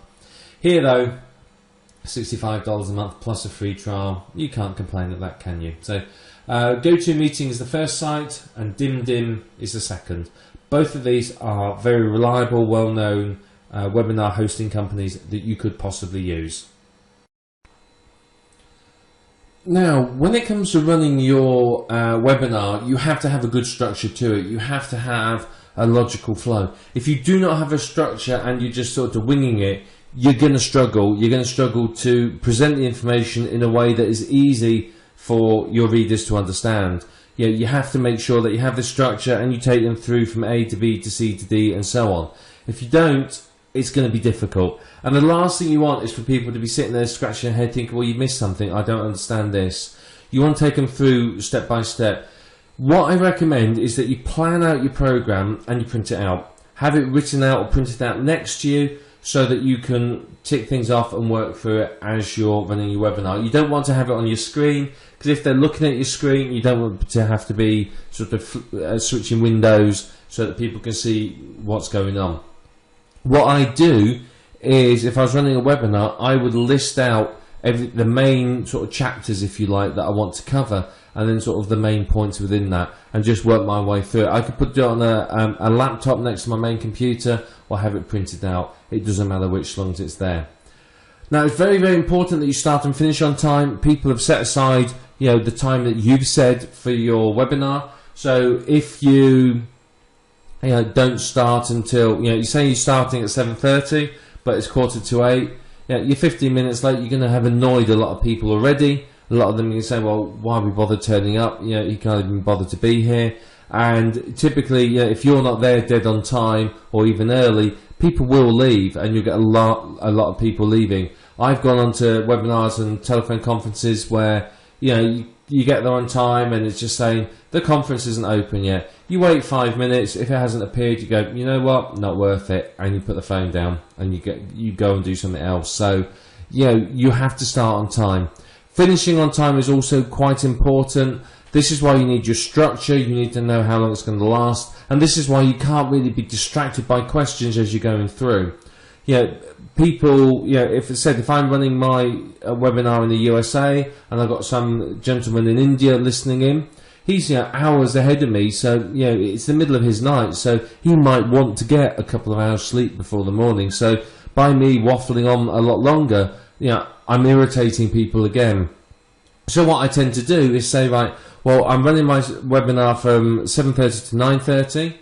Here though, $65 a month plus a free trial, you can't complain at that, can you? So GoToMeeting is the first site, and DimDim is the second. Both of these are very reliable, well-known webinar hosting companies that you could possibly use. Now, when it comes to running your webinar, you have to have a good structure to it. You have to have a logical flow. If you do not have a structure and you're just sort of winging it, you're going to struggle. You're going to struggle to present the information in a way that is easy for your readers to understand. You know, you have to make sure that you have the structure and you take them through from A to B to C to D and so on. If you don't, it's going to be difficult. And the last thing you want is for people to be sitting there scratching their head thinking, well, you missed something, I don't understand this. You want to take them through step by step. What I recommend is that you plan out your program and you print it out. Have it written out or printed out next to you, so that you can tick things off and work through it as you're running your webinar. You don't want to have it on your screen, because if they're looking at your screen, you don't want to have to be sort of switching windows so that people can see what's going on. What I do is, if I was running a webinar, I would list out the main sort of chapters, if you like, that I want to cover, and then sort of the main points within that, and just work my way through it. I could put it on a laptop next to my main computer, or have it printed out. It doesn't matter which, as long as it's there. Now, it's very important that you start and finish on time. People have set aside, you know, the time that you've said for your webinar. So if you don't start until, you know, you say you're starting at 7:30, but it's 7:45. You're 15 minutes late. You're going to have annoyed a lot of people already. A lot of them are going to say, well, why we bother turning up? You know, you can't even bother to be here. And typically, you know, if you're not there dead on time or even early, people will leave, and you'll get a lot of people leaving. I've gone on to webinars and telephone conferences where, you know, you get there on time and it's just saying the conference isn't open yet. You wait 5 minutes. If it hasn't appeared, you go, you know what, not worth it, and you put the phone down and you go and do something else. So, you know, you have to start on time. Finishing on time is also quite important. This is why you need your structure. You need to know how long it's going to last, and this is why you can't really be distracted by questions as you're going through. You know, people, you know, if I'm running my webinar in the USA and I've got some gentleman in India listening in, he's, you know, hours ahead of me, so, you know, it's the middle of his night, so he might want to get a couple of hours sleep before the morning. So by me waffling on a lot longer, you know, I'm irritating people again. So what I tend to do is say, right, well, I'm running my webinar from 7:30 to 9:30.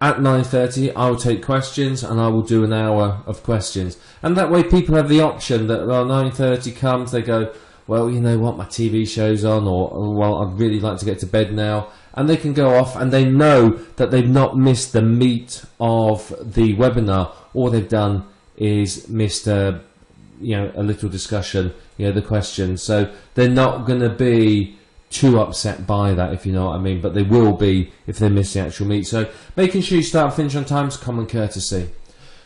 At 9:30, I will take questions, and I will do an hour of questions. And that way people have the option that, well, 9:30 comes, they go, well, you know what, my TV show's on, or well, I'd really like to get to bed now. And they can go off, and they know that they've not missed the meat of the webinar. All they've done is missed a little discussion, the questions. So they're not going to be too upset by that, if you know what I mean, but they will be if they miss the actual meet. So making sure you start and finish on time is common courtesy.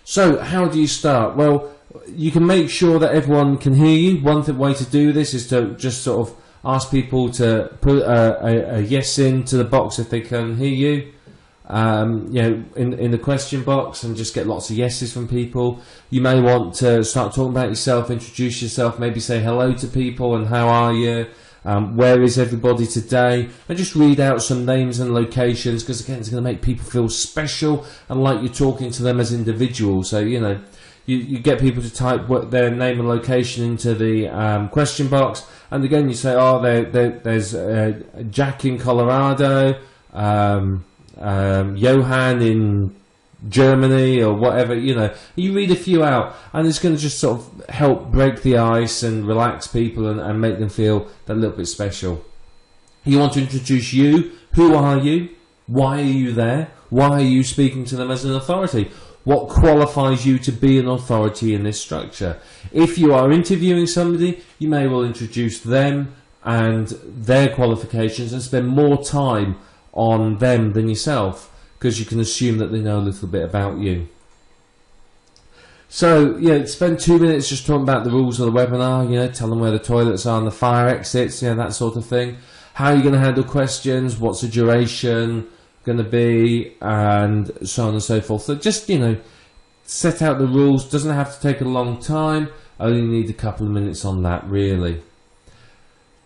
So how do you start? Well, you can make sure that everyone can hear you. One way to do this is to just sort of ask people to put a yes into the box if they can hear you, in the question box, and just get lots of yeses from people. You may want to start talking about yourself, introduce yourself, maybe say hello to people and how are you, where is everybody today, and just read out some names and locations, because again, it's going to make people feel special and like you're talking to them as individuals. So you get people to type their name and location into the question box, and again you say, there's Jack in Colorado, Johan in Germany, or whatever. You read a few out, and it's going to just sort of help break the ice and relax people and make them feel that little bit special. You want to introduce you. Who are you? Why are you there? Why are you speaking to them as an authority? What qualifies you to be an authority in this structure? If you are interviewing somebody, you may well introduce them and their qualifications and spend more time on them than yourself, because you can assume that they know a little bit about you. So, spend 2 minutes just talking about the rules of the webinar, tell them where the toilets are and the fire exits, that sort of thing. How are you going to handle questions? What's the duration going to be? And so on and so forth. So just, set out the rules. Doesn't have to take a long time. Only need a couple of minutes on that, really.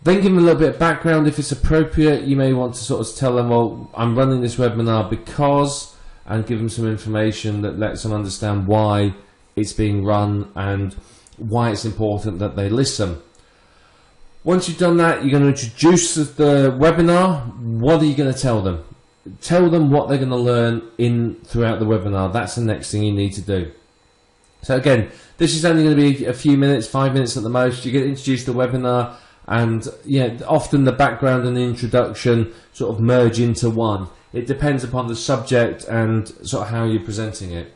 Then give them a little bit of background if it's appropriate. You may want to sort of tell them, well, I'm running this webinar because, and give them some information that lets them understand why it's being run and why it's important that they listen. Once you've done that, you're going to introduce the webinar. What are you going to tell them? Tell them what they're going to learn throughout the webinar. That's the next thing you need to do. So again, this is only going to be a few minutes, 5 minutes at the most. You're going to introduce the webinar, and often the background and the introduction sort of merge into one. It depends upon the subject and sort of how you're presenting it.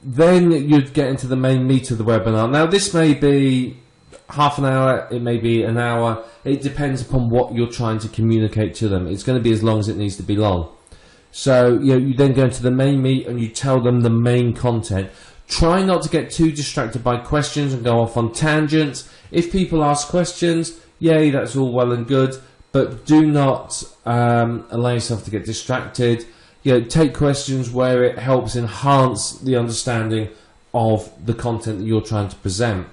Then you'd get into the main meat of the webinar. Now this may be half an hour, it may be an hour. It depends upon what you're trying to communicate to them. It's going to be as long as it needs to be long. So you then go into the main meat and you tell them the main content. Try not to get too distracted by questions and go off on tangents. If people ask questions, yay, that's all well and good, but do not allow yourself to get distracted. Take questions where it helps enhance the understanding of the content that you're trying to present.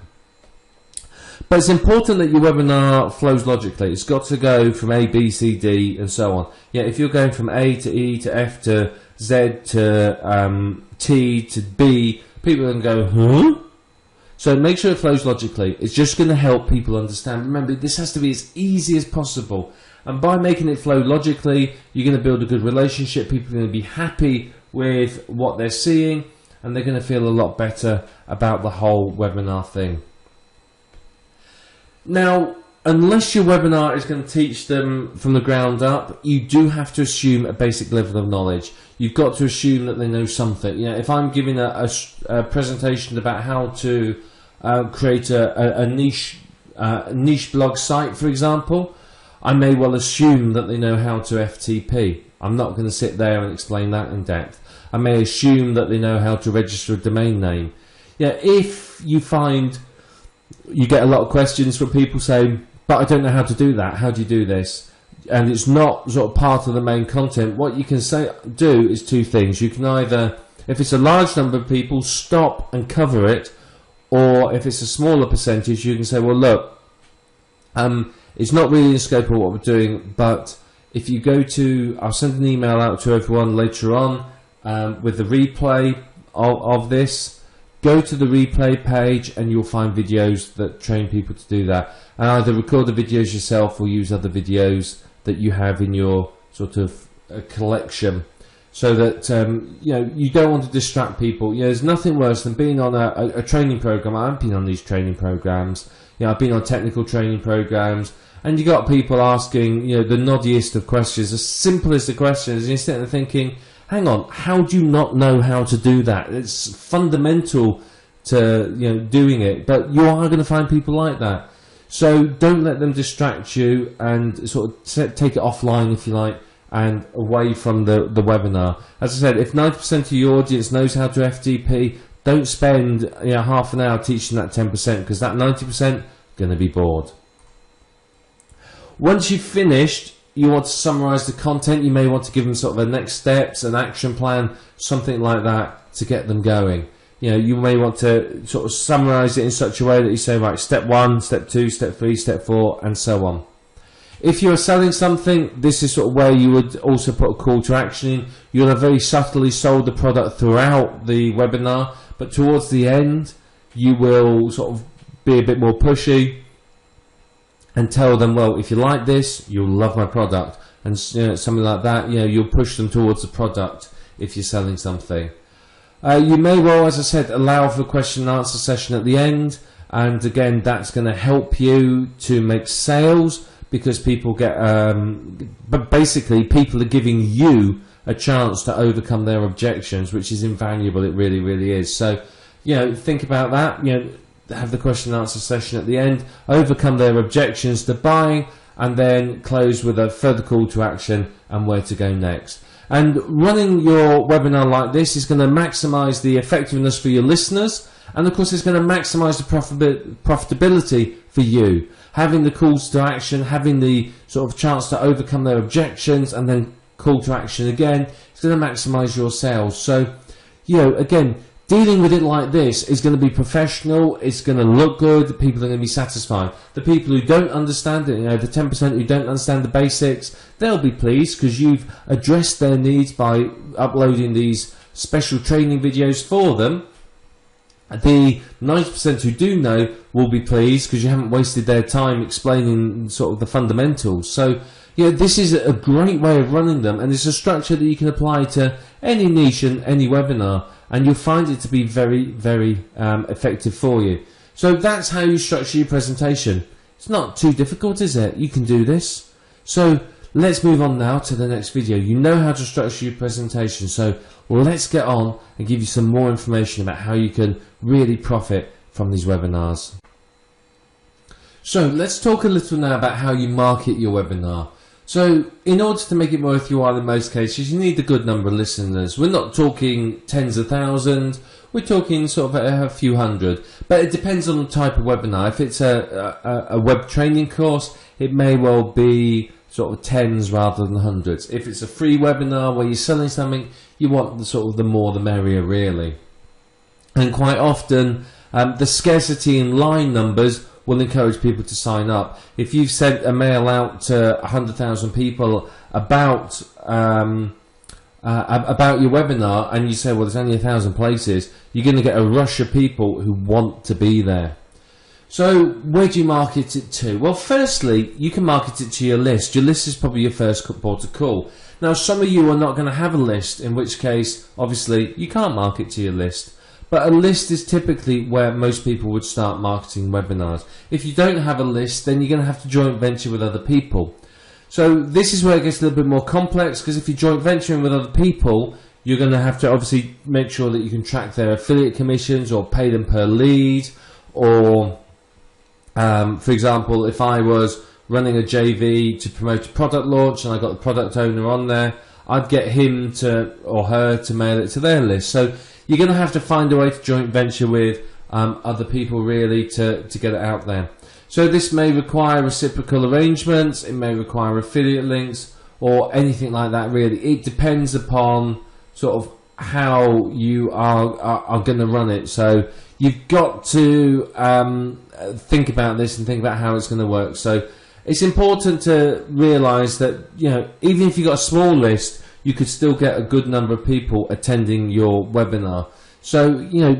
But it's important that your webinar flows logically. It's got to go from A, B, C, D, and so on. If you're going from A to E to F to Z to T to B, people can go, huh? So make sure it flows logically. It's just going to help people understand. Remember, this has to be as easy as possible. And by making it flow logically, you're going to build a good relationship. People are going to be happy with what they're seeing, and they're going to feel a lot better about the whole webinar thing. Now, unless your webinar is going to teach them from the ground up, you do have to assume a basic level of knowledge. You've got to assume that they know something. If I'm giving a presentation about how to create a niche blog site, for example, I may well assume that they know how to FTP. I'm not going to sit there and explain that in depth. I may assume that they know how to register a domain name. If you find you get a lot of questions from people saying, but I don't know how to do that, how do you do this? And it's not sort of part of the main content. What you can do is two things. You can either, if it's a large number of people, stop and cover it, or if it's a smaller percentage, you can say, well, look, it's not really in the scope of what we're doing, but if you go to, I'll send an email out to everyone later on with the replay of this. Go to the replay page and you'll find videos that train people to do that. And either record the videos yourself or use other videos that you have in your sort of collection, so that you don't want to distract people. There's nothing worse than being on a training program. I've been on these training programs. I've been on technical training programs, and you got people asking the noddiest of questions, the simplest of questions, and you're sitting there thinking, hang on, how do you not know how to do that? It's fundamental to doing it, but you are going to find people like that. So don't let them distract you, and sort of take it offline, if you like, and away from the webinar. As I said, if 90% of your audience knows how to FTP, don't spend half an hour teaching that 10%, because that 90% going to be bored. Once you've finished, you want to summarize the content. You may want to give them sort of a next steps, an action plan, something like that to get them going. You may want to sort of summarize it in such a way that you say, right, step 1, step 2, step 3, step 4, and so on. If you're selling something, this is sort of where you would also put a call to action in. You'll have very subtly sold the product throughout the webinar, but towards the end, you will sort of be a bit more pushy and tell them, well, if you like this, you'll love my product, and something like that. You'll push them towards the product if you're selling something. You may well, as I said, allow for a question and answer session at the end, and again, that's going to help you to make sales, because people get, but basically people are giving you a chance to overcome their objections, which is invaluable. It really, really is. So, think about that. Have the question and answer session at the end, overcome their objections to buying, and then close with a further call to action and where to go next. And running your webinar like this is going to maximize the effectiveness for your listeners, and of course it's going to maximize the profitability for you. Having the calls to action, having the sort of chance to overcome their objections and then call to action again, it's going to maximize your sales. So, again, dealing with it like this is going to be professional, it's going to look good, people are going to be satisfied. The people who don't understand it, the 10% who don't understand the basics, they'll be pleased because you've addressed their needs by uploading these special training videos for them. The 90% who do know will be pleased because you haven't wasted their time explaining sort of the fundamentals. So, this is a great way of running them, and it's a structure that you can apply to any niche and any webinar, and you'll find it to be very, very effective for you. So that's how you structure your presentation. It's not too difficult, is it? You can do this. So let's move on now to the next video. You know how to structure your presentation, so let's get on and give you some more information about how you can really profit from these webinars. So let's talk a little now about how you market your webinar. So in order to make it worth your while in most cases, you need a good number of listeners. We're not talking tens of thousands, we're talking sort of a few hundred. But it depends on the type of webinar. If it's a web training course, it may well be sort of tens rather than hundreds. If it's a free webinar where you're selling something, you want the more the merrier, really. And quite often, the scarcity in line numbers will encourage people to sign up. If you've sent a mail out to 100,000 people about your webinar, and you say, well, there's only 1,000 places, you're going to get a rush of people who want to be there. So where do you market it to? Well, firstly, you can market it to your list. Your list is probably your first port of call. Now, some of you are not going to have a list, in which case, obviously, you can't market to your list. But a list is typically where most people would start marketing webinars. If you don't have a list, then you're going to have to joint venture with other people. So this is where it gets a little bit more complex, because if you're joint venturing with other people, you're going to have to obviously make sure that you can track their affiliate commissions or pay them per lead. Or, for example, if I was running a JV to promote a product launch and I got the product owner on there, I'd get him or her to mail it to their list. So you're going to have to find a way to joint venture with other people, really, to get it out there. So this may require reciprocal arrangements, it may require affiliate links, or anything like that, really. It depends upon sort of how you are going to run it. So you've got to think about this and think about how it's going to work. So it's important to realise that, even if you've got a small list, you could still get a good number of people attending your webinar. So,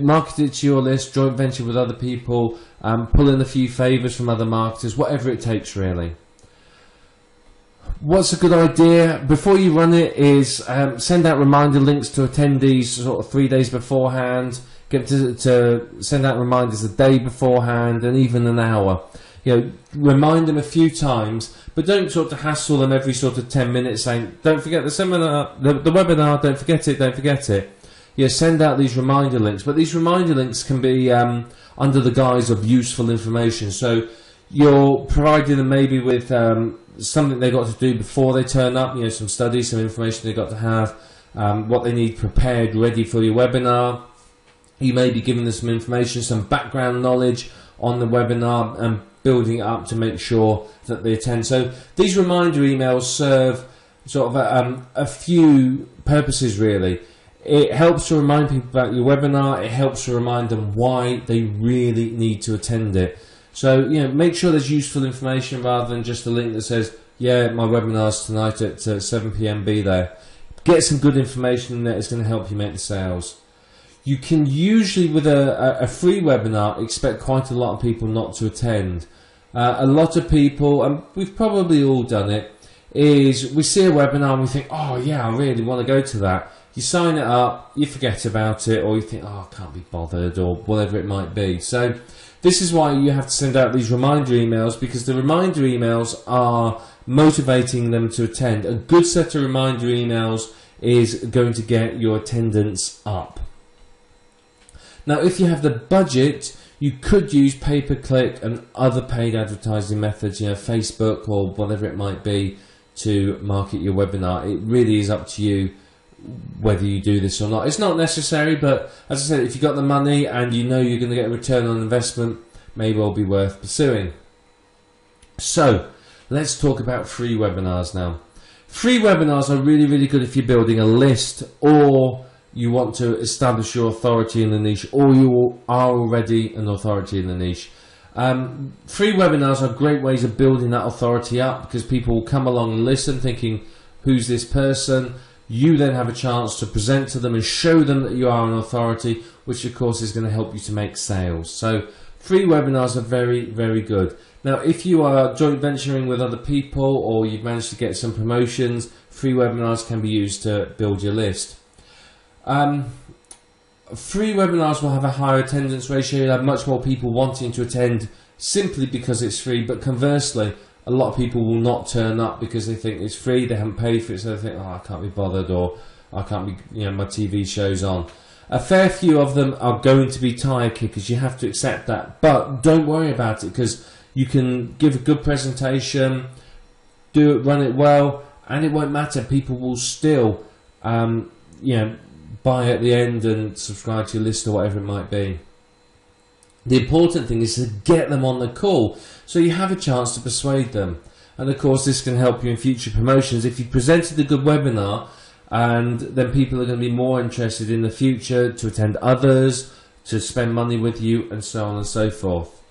market it to your list, joint venture with other people, pull in a few favours from other marketers, whatever it takes, really. What's a good idea? Before you run it is send out reminder links to attendees sort of 3 days beforehand, get to send out reminders a day beforehand, and even an hour. Remind them a few times, but don't sort of hassle them every sort of 10 minutes saying, don't forget the seminar, the webinar, don't forget it, don't forget it. send out these reminder links. But these reminder links can be under the guise of useful information. So you're providing them maybe with something they've got to do before they turn up, some studies, some information they've got to have, what they need prepared, ready for your webinar. You may be giving them some information, some background knowledge on the webinar, and building it up to make sure that they attend. So these reminder emails serve sort of a few purposes, really. It helps to remind people about your webinar. It helps to remind them why they really need to attend it. So, make sure there's useful information rather than just a link that says, yeah, my webinar's tonight at 7 PM, be there. Get some good information in there. It's going to help you make the sales. You can usually, with a free webinar, expect quite a lot of people not to attend. A lot of people, and we've probably all done it, is we see a webinar and we think, oh yeah, I really want to go to that. You sign it up, you forget about it, or you think, oh, I can't be bothered, or whatever it might be. So this is why you have to send out these reminder emails, because the reminder emails are motivating them to attend. A good set of reminder emails is going to get your attendance up. Now, if you have the budget, you could use pay-per-click and other paid advertising methods, Facebook or whatever it might be, to market your webinar. It really is up to you whether you do this or not. It's not necessary, but as I said, if you've got the money and you know you're going to get a return on investment, may well be worth pursuing. So let's talk about free webinars now. Free webinars are really, really good if you're building a list, or you want to establish your authority in the niche, or you are already an authority in the niche. Free webinars are great ways of building that authority up, because people will come along and listen thinking, who's this person? You then have a chance to present to them and show them that you are an authority, which of course is going to help you to make sales. So free webinars are very, very good. Now, if you are joint venturing with other people, or you've managed to get some promotions, free webinars can be used to build your list. Free webinars will have a higher attendance ratio. You'll have much more people wanting to attend simply because it's free, but conversely, a lot of people will not turn up because they think it's free, they haven't paid for it, so they think, oh, I can't be bothered, or I can't be, my TV show's on. A fair few of them are going to be tire kickers. You have to accept that, but don't worry about it, because you can give a good presentation, run it well, and it won't matter. People will still, buy at the end and subscribe to your list or whatever it might be. The important thing is to get them on the call, so you have a chance to persuade them. And of course, this can help you in future promotions. If you presented a good webinar, and then people are going to be more interested in the future to attend others, to spend money with you, and so on and so forth.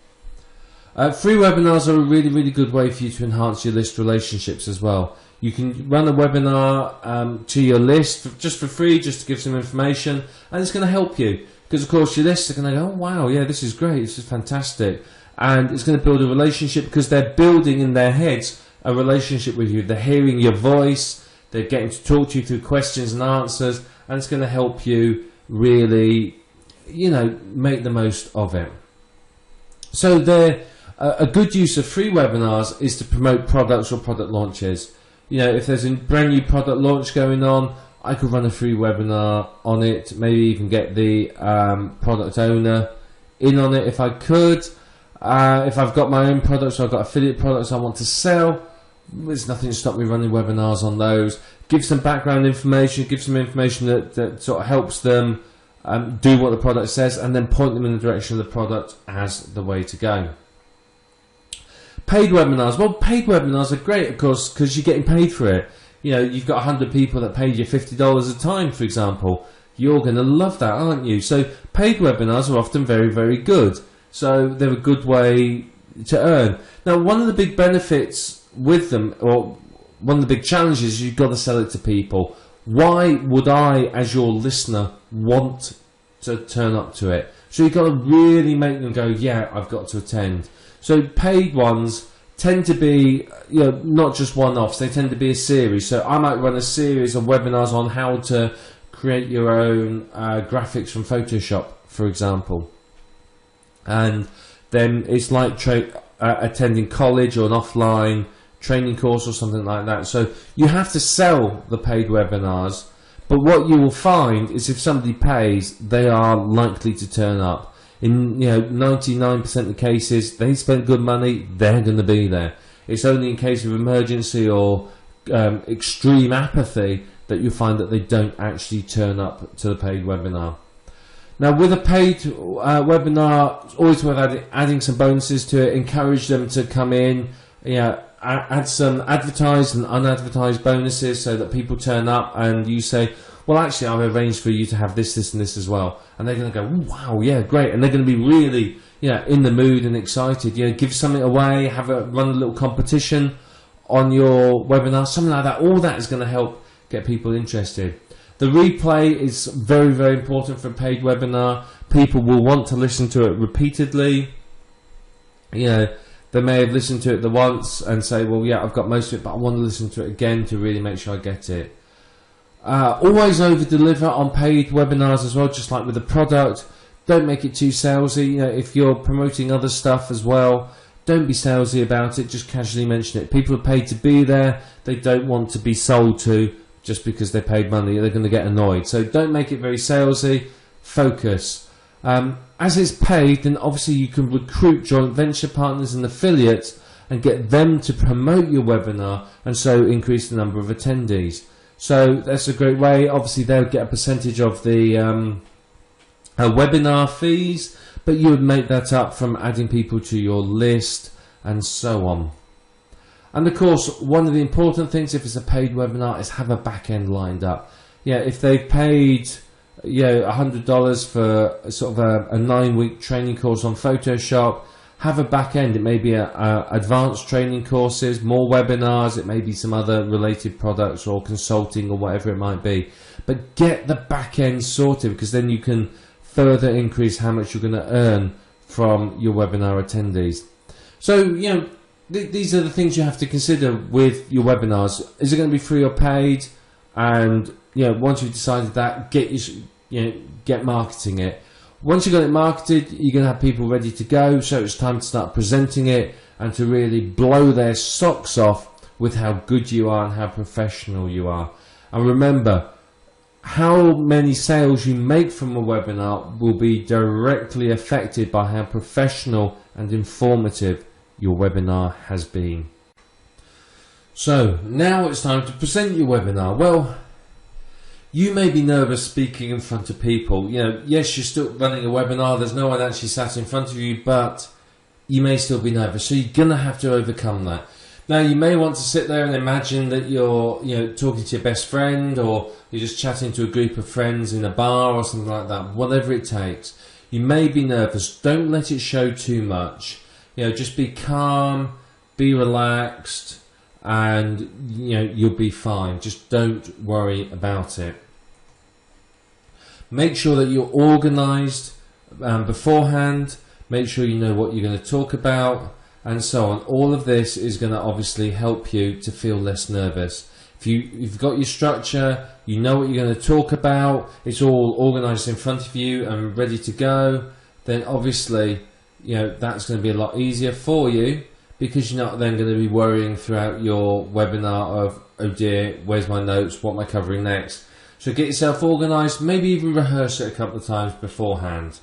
Free webinars are a really, really good way for you to enhance your list relationships as well. You can run a webinar to your list just for free, just to give some information, and it's going to help you. Because of course your lists are going to go, oh wow, yeah, this is great, this is fantastic. And it's going to build a relationship, because they're building in their heads a relationship with you. They're hearing your voice, they're getting to talk to you through questions and answers, and it's going to help you really, make the most of it. So a good use of free webinars is to promote products or product launches. If there's a brand new product launch going on, I could run a free webinar on it, maybe even get the product owner in on it if I could. If I've got my own products, or I've got affiliate products I want to sell, there's nothing to stop me running webinars on those. Give some background information, give some information that sort of helps them do what the product says, and then point them in the direction of the product as the way to go. Paid webinars. Well, paid webinars are great, of course, because you're getting paid for it. You've got 100 people that paid you $50 a time, for example. You're going to love that, aren't you? So paid webinars are often very, very good. So they're a good way to earn. Now, one of the big benefits with them, or one of the big challenges, is you've got to sell it to people. Why would I, as your listener, want to turn up to it? So you've got to really make them go, yeah, I've got to attend. So paid ones tend to be, not just one-offs. They tend to be a series. So I might run a series of webinars on how to create your own graphics from Photoshop, for example. And then it's like attending college or an offline training course or something like that. So you have to sell the paid webinars, But what you will find is if somebody pays, they are likely to turn up. In 99% of the cases, they spent good money, they're going to be there. It's only in case of emergency or extreme apathy that you find that they don't actually turn up to the paid webinar. Now, with a paid webinar, it's always worth adding some bonuses to it. Encourage them to come in, add some advertised and unadvertised bonuses so that people turn up and you say, well, actually, I've arranged for you to have this, this and this as well. And they're going to go, wow, yeah, great. And they're going to be really in the mood and excited. Give something away, run a little competition on your webinar, something like that. All that is going to help get people interested. The replay is very, very important for a paid webinar. People will want to listen to it repeatedly. They may have listened to it the once and say, well, yeah, I've got most of it, but I want to listen to it again to really make sure I get it. Always over-deliver on paid webinars as well, just like with the product. Don't make it too salesy. If you're promoting other stuff as well, don't be salesy about it. Just casually mention it. People are paid to be there. They don't want to be sold to just because they paid money. They're going to get annoyed. So don't make it very salesy. Focus. As it's paid, then obviously you can recruit joint venture partners and affiliates and get them to promote your webinar and so increase the number of attendees. So that's a great way. Obviously they'll get a percentage of the webinar fees, but you would make that up from adding people to your list and so on. And of course, one of the important things if it's a paid webinar is have a back end lined up. If they've paid $100 for sort of a 9-week training course on Photoshop, have a back end. It may be advanced training courses, more webinars, it may be some other related products or consulting or whatever it might be. But get the back end sorted, because then you can further increase how much you're going to earn from your webinar attendees. So, these are the things you have to consider with your webinars. Is it going to be free or paid? And once you've decided that, get marketing it. Once you've got it marketed, you're going to have people ready to go, so it's time to start presenting it and to really blow their socks off with how good you are and how professional you are. And remember, how many sales you make from a webinar will be directly affected by how professional and informative your webinar has been. So now it's time to present your webinar. Well, you may be nervous speaking in front of people. Yes, you're still running a webinar, there's no one actually sat in front of you, but you may still be nervous. So you're going to have to overcome that. Now, you may want to sit there and imagine that you're talking to your best friend, or you're just chatting to a group of friends in a bar or something like that, whatever it takes. You may be nervous. Don't let it show too much. Just be calm, be relaxed, and you'll be fine. Just don't worry about it. Make sure that you're organized beforehand. Make sure you know what you're going to talk about and so on. All of this is going to obviously help you to feel less nervous. If you've got your structure, you know what you're going to talk about, it's all organized in front of you and ready to go, then obviously that's going to be a lot easier for you, because you're not then going to be worrying throughout your webinar of, oh dear, where's my notes, what am I covering next? So get yourself organised, maybe even rehearse it a couple of times beforehand.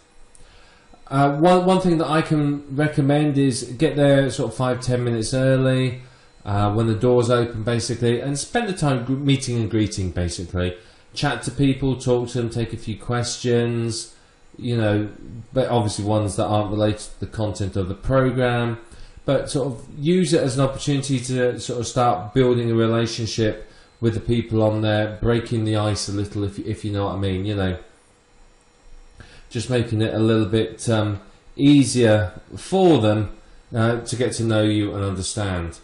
One thing that I can recommend is get there sort of 5-10 minutes early when the doors open basically, and spend the time meeting and greeting basically. Chat to people, talk to them, take a few questions, but obviously ones that aren't related to the content of the program. But sort of use it as an opportunity to sort of start building a relationship with the people on there, breaking the ice a little, if you know what I mean, just making it a little bit easier for them to get to know you and understand.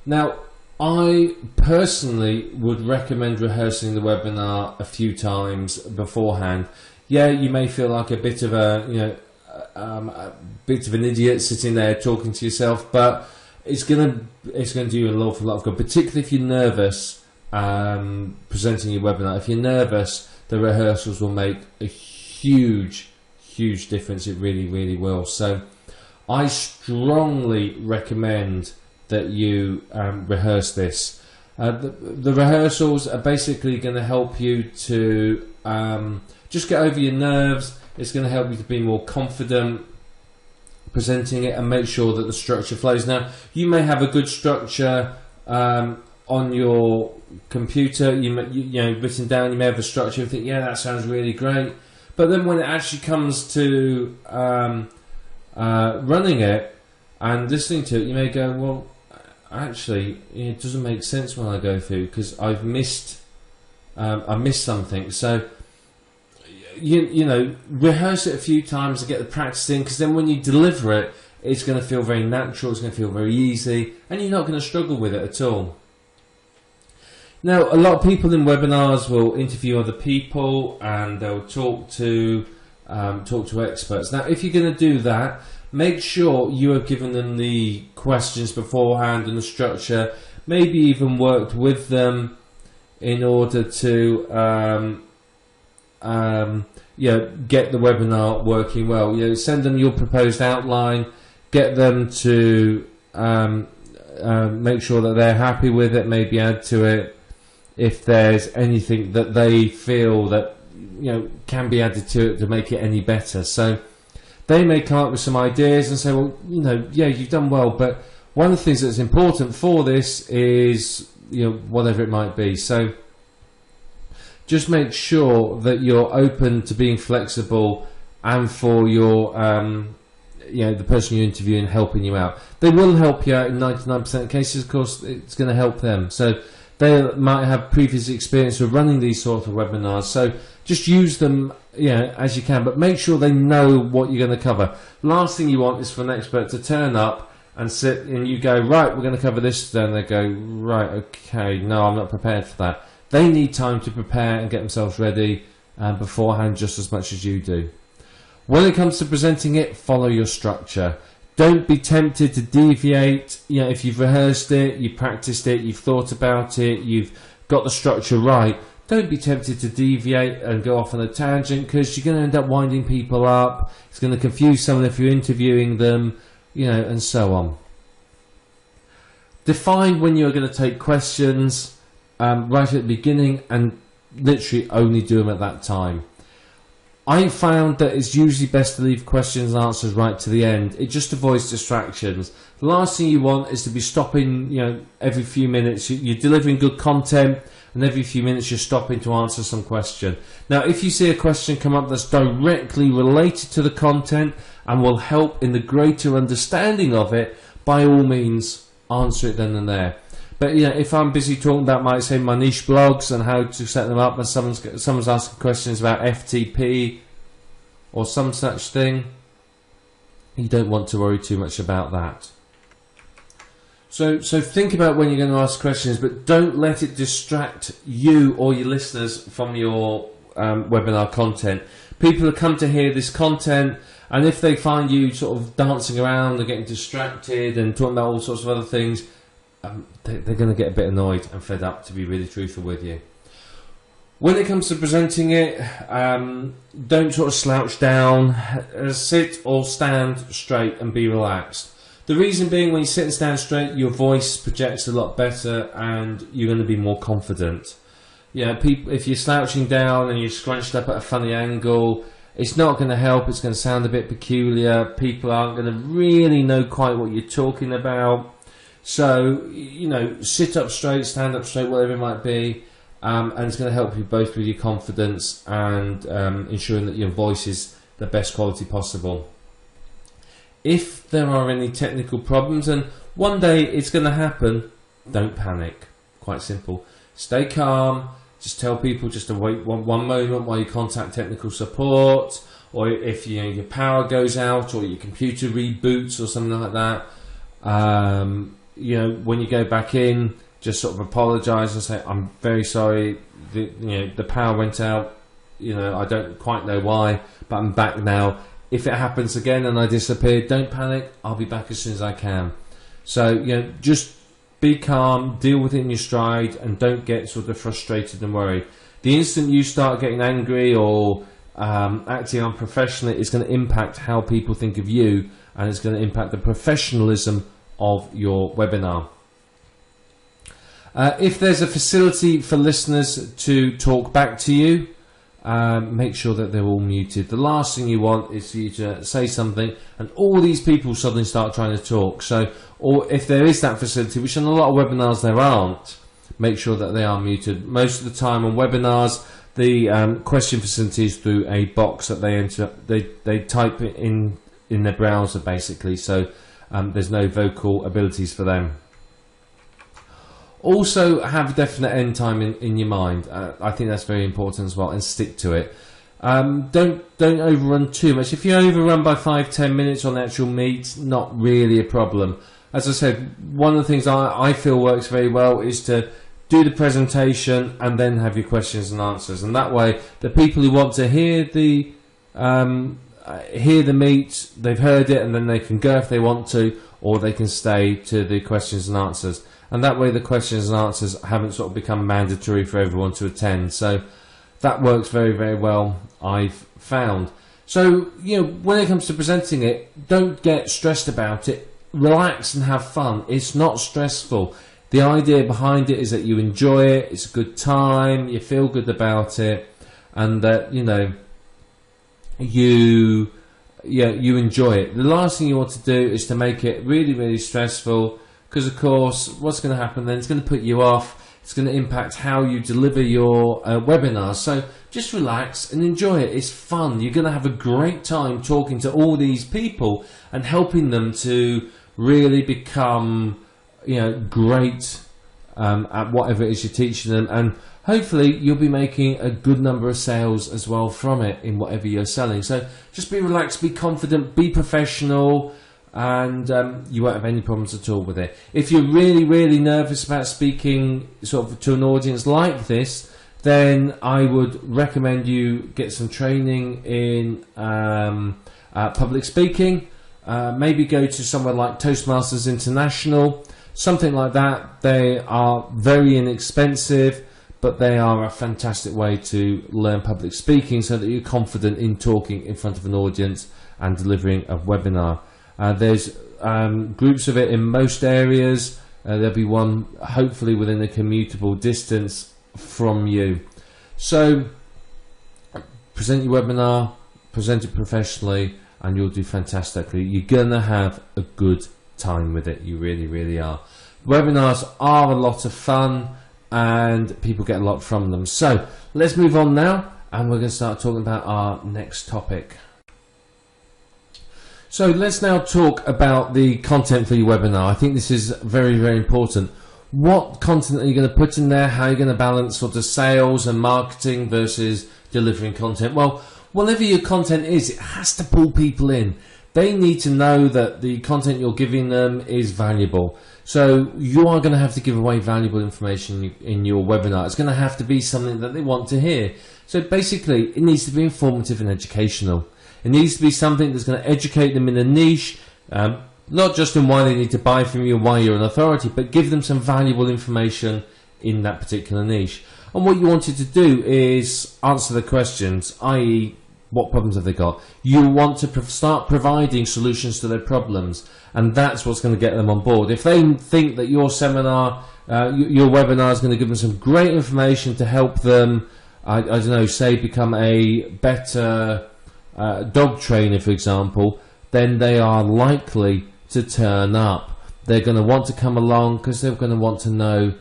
Now, I personally would recommend rehearsing the webinar a few times beforehand. Yeah, you may feel like a bit of an idiot sitting there talking to yourself, but it's gonna do you an awful lot of good, particularly if you're nervous presenting your webinar. If you're nervous, the rehearsals will make a huge difference. It really will. So I strongly recommend that you rehearse this. The rehearsals are basically going to help you to just get over your nerves. It's going to help you to be more confident presenting it and make sure that the structure flows. Now, you may have a good structure on your computer, you know, written down, you may have a structure and think, yeah, that sounds really great. But then when it actually comes to running it and listening to it, you may go, well, actually, it doesn't make sense when I go through because I missed something. So, you know, rehearse it a few times to get the practice in, because then when you deliver it, it's going to feel very natural, it's going to feel very easy, and you're not going to struggle with it at all. Now, a lot of people in webinars will interview other people and they'll talk to experts. Now, if you're going to do that, make sure you have given them the questions beforehand and the structure, maybe even worked with them in order to get the webinar working well. You know, send them your proposed outline, get them to make sure that they're happy with it, maybe add to it if there's anything that they feel that, you know, can be added to it to make it any better. So they may come up with some ideas and say, well, you know, yeah, you've done well, but one of the things that's important for this is, you know, whatever it might be. So just make sure that you're open to being flexible and for your, you know, the person you're interviewing helping you out. They will help you out in 99% of cases. Of course, it's going to help them. So they might have previous experience of running these sort of webinars. So just use them, you know, as you can, but make sure they know what you're going to cover. Last thing you want is for an expert to turn up and sit and you go, right, we're going to cover this. Then they go, right, okay, no, I'm not prepared for that. They need time to prepare and get themselves ready beforehand just as much as you do. When it comes to presenting it, follow your structure. Don't be tempted to deviate. You know, if you've rehearsed it, you've practiced it, you've thought about it, you've got the structure right, don't be tempted to deviate and go off on a tangent, because you're going to end up winding people up. It's going to confuse someone if you're interviewing them, you know, and so on. Define when you're going to take questions right at the beginning and literally only do them at that time. I found that it's usually best to leave questions and answers right to the end. It just avoids distractions. The last thing you want is to be stopping, you know, every few minutes. You're delivering good content and every few minutes you're stopping to answer some question. Now, if you see a question come up that's directly related to the content and will help in the greater understanding of it, by all means, answer it then and there. But, you know, if I'm busy talking about, might say, my niche blogs and how to set them up, and someone's asking questions about FTP or some such thing, you don't want to worry too much about that. So think about when you're going to ask questions, but don't let it distract you or your listeners from your webinar content. People have come to hear this content, and if they find you sort of dancing around and getting distracted and talking about all sorts of other things, they're going to get a bit annoyed and fed up, to be really truthful with you. When it comes to presenting it, don't sort of slouch down. Sit or stand straight and be relaxed. The reason being, when you sit and stand straight, your voice projects a lot better and you're going to be more confident. You know, if you're slouching down and you're scrunched up at a funny angle, it's not going to help. It's going to sound a bit peculiar. People aren't going to really know quite what you're talking about. So, you know, sit up straight, stand up straight, whatever it might be, and it's going to help you both with your confidence and ensuring that your voice is the best quality possible. If there are any technical problems, and one day it's going to happen, don't panic. Quite simple. Stay calm. Just tell people just to wait one moment while you contact technical support, or if your power goes out or your computer reboots or something like that. You know, when you go back in, just sort of apologise and say, I'm very sorry, the power went out, you know, I don't quite know why, but I'm back now. If it happens again and I disappear, don't panic, I'll be back as soon as I can. So, you know, just be calm, deal with it in your stride, and don't get sort of frustrated and worried. The instant you start getting angry or acting unprofessionally, it's going to impact how people think of you, and it's going to impact the professionalism of your webinar. If there's a facility for listeners to talk back to you, make sure that they're all muted. The last thing you want is for you to say something and all these people suddenly start trying to talk. So, or if there is that facility, which on a lot of webinars there aren't, make sure that they are muted. Most of the time on webinars, the question facility is through a box that they enter. They type it in their browser basically, so there's no vocal abilities for them. Also have a definite end time in your mind. I think that's very important as well, and stick to it. Don't overrun too much. If you overrun by 5-10 minutes on the actual meet, not really a problem. As I said, one of the things I feel works very well is to do the presentation and then have your questions and answers, and that way the people who want to hear the meet, they've heard it, and then they can go if they want to, or they can stay to the questions and answers. And that way the questions and answers haven't sort of become mandatory for everyone to attend. So that works very, very well, I've found. So, you know, when it comes to presenting it, don't get stressed about it. Relax and have fun. It's not stressful. The idea behind it is that you enjoy it, it's a good time, you feel good about it, and that, you know, you enjoy it. The last thing you want to do is to make it really, really stressful, because of course what's going to happen then, it's going to put you off, it's going to impact how you deliver your webinars. So just relax and enjoy it. It's fun. You're going to have a great time talking to all these people and helping them to really become, you know, great at whatever it is you're teaching them, and hopefully you'll be making a good number of sales as well from it in whatever you're selling. So just be relaxed, be confident, be professional, and you won't have any problems at all with it. If you're really, really nervous about speaking sort of to an audience like this, then I would recommend you get some training in public speaking. Maybe go to somewhere like Toastmasters International, something like that. They are very inexpensive, but they are a fantastic way to learn public speaking so that you're confident in talking in front of an audience and delivering a webinar. There's groups of it in most areas. There'll be one hopefully within a commutable distance from you. So present your webinar, present it professionally, and you'll do fantastically. You're gonna have a good time with it. You really, really are. Webinars are a lot of fun and people get a lot from them. So let's move on now, and we're going to start talking about our next topic. So let's now talk about the content for your webinar. I think this is very, very important. What content are you going to put in there? How are you going to balance sort of sales and marketing versus delivering content? Well, whatever your content is, it has to pull people in. They need to know that the content you're giving them is valuable. So you are going to have to give away valuable information in your webinar. It's going to have to be something that they want to hear. So basically, it needs to be informative and educational. It needs to be something that's going to educate them in a niche, not just in why they need to buy from you and why you're an authority, but give them some valuable information in that particular niche. And what you wanted to do is answer the questions, i.e., what problems have they got? You want to start providing solutions to their problems, and that's what's going to get them on board. If they think that your seminar, your webinar is going to give them some great information to help them, I don't know, say become a better dog trainer, for example, then they are likely to turn up. They're going to want to come along because they're going to want to know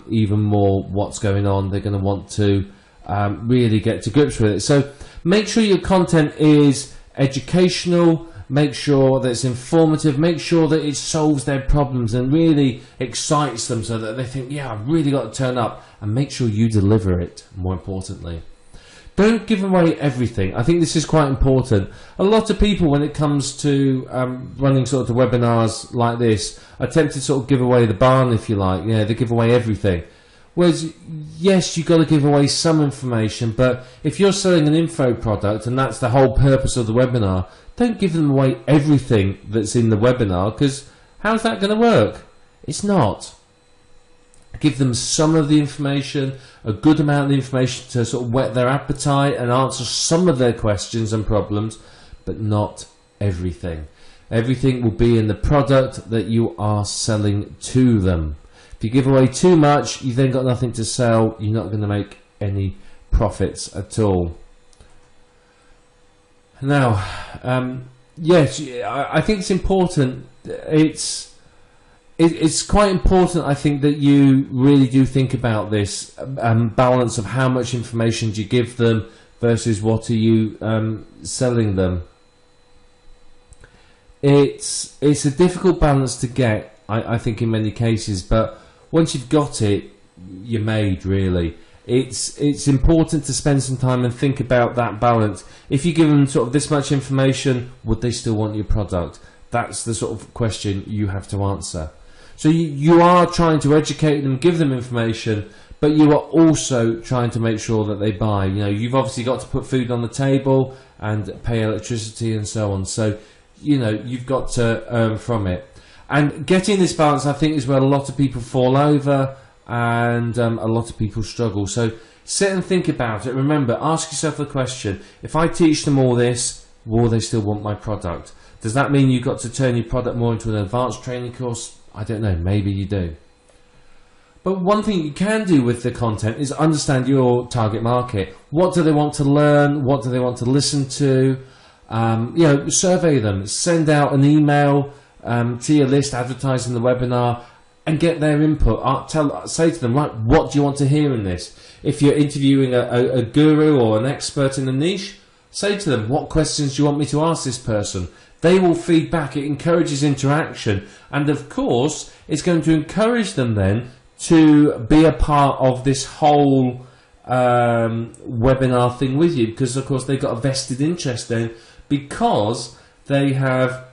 even more what's going on. They're going to want to really get to grips with it. So make sure your content is educational, make sure that it's informative, make sure that it solves their problems and really excites them so that they think, yeah, I've really got to turn up, and make sure you deliver it, more importantly. Don't give away everything. I think this is quite important. A lot of people, when it comes to running sort of webinars like this, are tempted to sort of give away the barn, if you like. Yeah, they give away everything. Whereas, yes, you've got to give away some information, but if you're selling an info product and that's the whole purpose of the webinar, don't give them away everything that's in the webinar, because how's that going to work? It's not. Give them some of the information, a good amount of the information to sort of whet their appetite and answer some of their questions and problems, but not everything. Everything will be in the product that you are selling to them. If you give away too much, you then got nothing to sell. You're not going to make any profits at all. Now, yes, I think it's important. It's quite important, I think, that you really do think about this balance of how much information do you give them versus what are you selling them. It's a difficult balance to get, I think, in many cases, but once you've got it, you're made, really. It's important to spend some time and think about that balance. If you give them sort of this much information, would they still want your product? That's the sort of question you have to answer. So you are trying to educate them, give them information, but you are also trying to make sure that they buy. You know, you've obviously got to put food on the table and pay electricity and so on. So, you know, you've got to earn from it. And getting this balance, I think, is where a lot of people fall over and a lot of people struggle. So sit and think about it. Remember, ask yourself the question, if I teach them all this, will they still want my product? Does that mean you've got to turn your product more into an advanced training course? I don't know, maybe you do. But one thing you can do with the content is understand your target market. What do they want to learn? What do they want to listen to? You know, survey them. Send out an email to your list advertising the webinar and get their input. Say to them, right, what do you want to hear in this? If you're interviewing a guru or an expert in a niche, say to them, what questions do you want me to ask this person? They will feed back. It encourages interaction. And of course, it's going to encourage them then to be a part of this whole webinar thing with you, because of course they've got a vested interest then, because they have,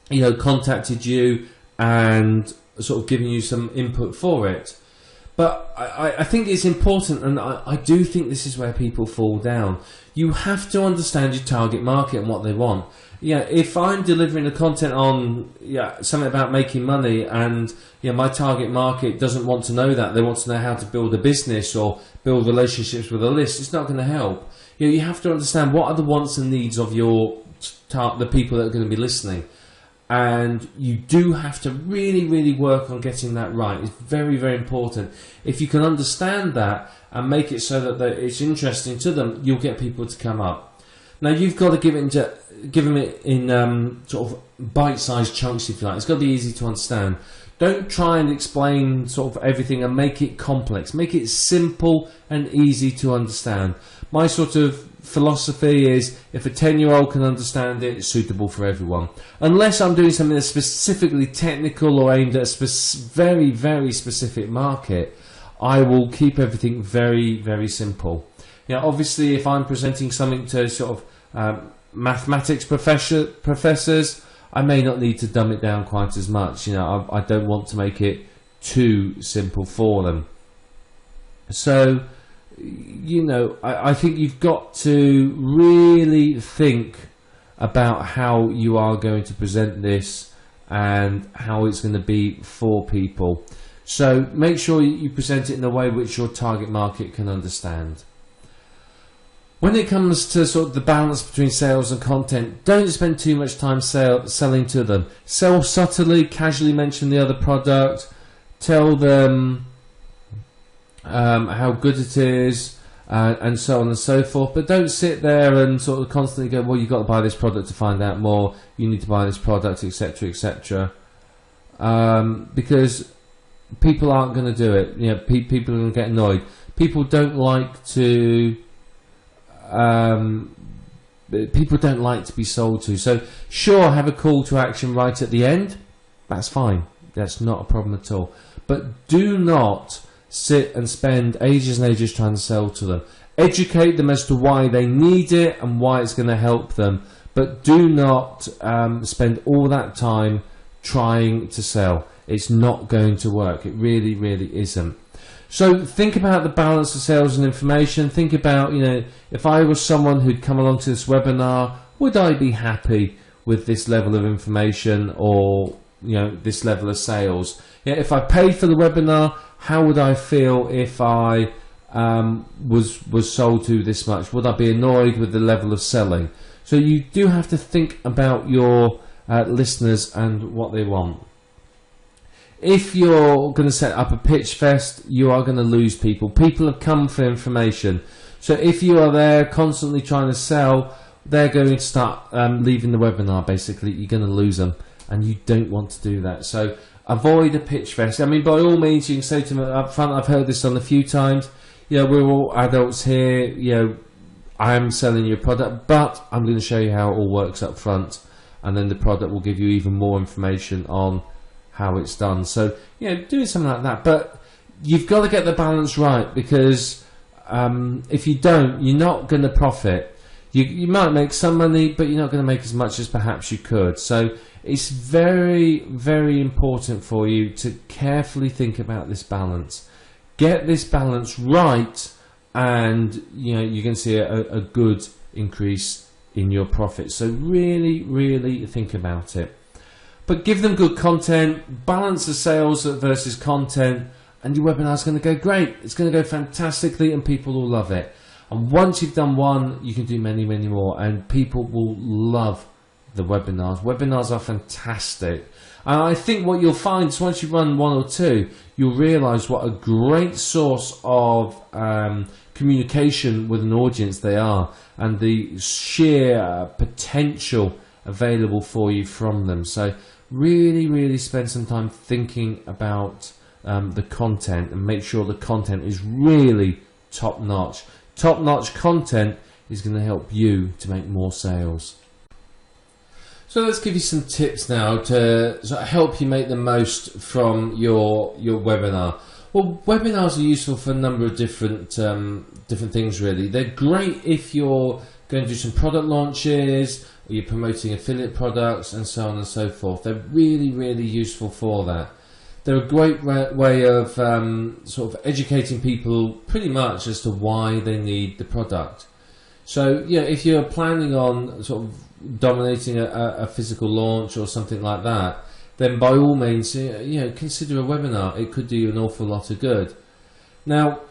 you know, contacted you and sort of given you some input for it. But I think it's important, and I do think this is where people fall down. You have to understand your target market and what they want. Yeah, if I'm delivering the content on something about making money, and my target market doesn't want to know that, they want to know how to build a business or build relationships with a list, it's not going to help. You have to understand what are the wants and needs of the people that are going to be listening. And you do have to really, really work on getting that right. It's very, very important. If you can understand that and make it so that it's interesting to them, you'll get people to come up. Now, you've got to give them it in sort of bite-sized chunks, if you like. It's got to be easy to understand. Don't try and explain sort of everything and make it complex. Make it simple and easy to understand. My sort of philosophy is, if a 10-year-old can understand it, it's suitable for everyone. Unless I'm doing something that's specifically technical or aimed at a very, very specific market, I will keep everything very, very simple. Obviously, if I'm presenting something to sort of mathematics professors, I may not need to dumb it down quite as much. I don't want to make it too simple for them. So, I think you've got to really think about how you are going to present this and how it's going to be for people. So make sure you present it in a way which your target market can understand. When it comes to sort of the balance between sales and content, don't spend too much time selling to them. Sell subtly, casually mention the other product, tell them how good it is, and so on and so forth. But don't sit there and sort of constantly go, well, you've got to buy this product to find out more, you need to buy this product, etc., etc. Because people aren't going to do it. People are going to get annoyed. People don't like to be sold to. So sure, have a call to action right at the end. That's fine. That's not a problem at all. But do not sit and spend ages and ages trying to sell to them. Educate them as to why they need it and why it's going to help them. But do not spend all that time trying to sell. It's not going to work. It really, really isn't. So think about the balance of sales and information. Think about, if I was someone who'd come along to this webinar, would I be happy with this level of information or, this level of sales? If I paid for the webinar, how would I feel if I was sold to this much? Would I be annoyed with the level of selling? So you do have to think about your listeners and what they want. If you're going to set up a pitch fest, you are going to lose people. People have come for information. So if you are there constantly trying to sell, they're going to start leaving the webinar. Basically, you're going to lose them, and you don't want to do that. So avoid a pitch fest. I mean, by all means, you can say to them up front, I've heard this on a few times, we're all adults here, I am selling you a product, but I'm going to show you how it all works up front, and then the product will give you even more information on how it's done. So, doing something like that, but you've got to get the balance right, because if you don't, you're not going to profit. You might make some money, but you're not going to make as much as perhaps you could. So it's very, very important for you to carefully think about this balance. Get this balance right, and you can see a good increase in your profit. So really, really think about it. But give them good content, balance the sales versus content, and your webinar is going to go great. It's going to go fantastically, and people will love it. And once you've done one, you can do many, many more, and people will love the webinars. Webinars are fantastic. And I think what you'll find is once you run one or two, you'll realize what a great source of communication with an audience they are, and the sheer potential available for you from them. So really, really spend some time thinking about the content, and make sure the content is really top-notch. Top-notch content is going to help you to make more sales. So let's give you some tips now to sort of help you make the most from your webinar. Well, webinars are useful for a number of different things really. They're great if you're going to do some product launches, or you're promoting affiliate products, and so on and so forth. They're really, really useful for that. They're a great way of sort of educating people pretty much as to why they need the product. So if you're planning on sort of dominating a physical launch or something like that, then by all means, consider a webinar. It could do you an awful lot of good. Now,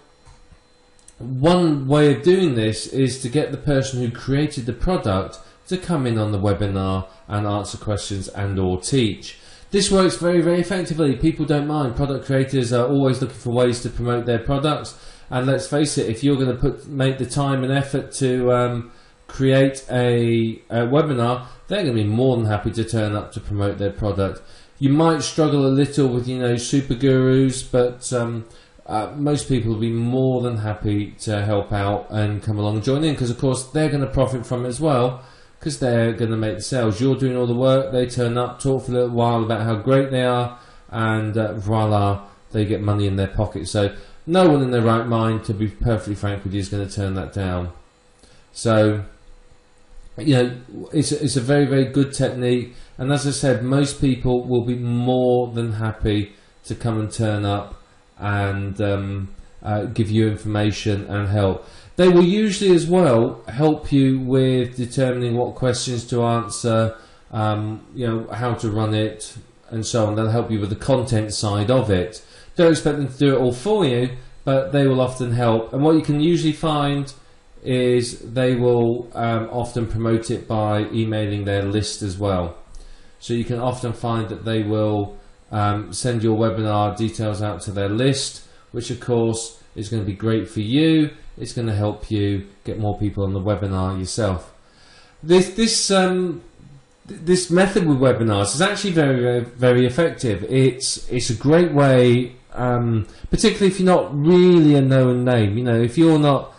one way of doing this is to get the person who created the product to come in on the webinar and answer questions and or teach. This works very, very effectively. People don't mind. Product creators are always looking for ways to promote their products. And let's face it, if you're going to make the time and effort to create a webinar, they're going to be more than happy to turn up to promote their product. You might struggle a little with, super gurus, but most people will be more than happy to help out and come along and join in, because of course they're going to profit from it as well, because they're going to make the sales. You're doing all the work, they turn up, talk for a little while about how great they are, and voila, they get money in their pocket. So no one in their right mind, to be perfectly frank with you, is going to turn that down. So it's a very, very good technique, and as I said, most people will be more than happy to come and turn up and give you information and help. They will usually as well help you with determining what questions to answer, how to run it, and so on. They'll help you with the content side of it. Don't expect them to do it all for you, but they will often help. And what you can usually find is they will often promote it by emailing their list as well. So you can often find that they will send your webinar details out to their list, which of course is going to be great for you. It's going to help you get more people on the webinar yourself. This method with webinars is actually very, very, very effective. It's a great way, particularly if you're not really a known name. If you're not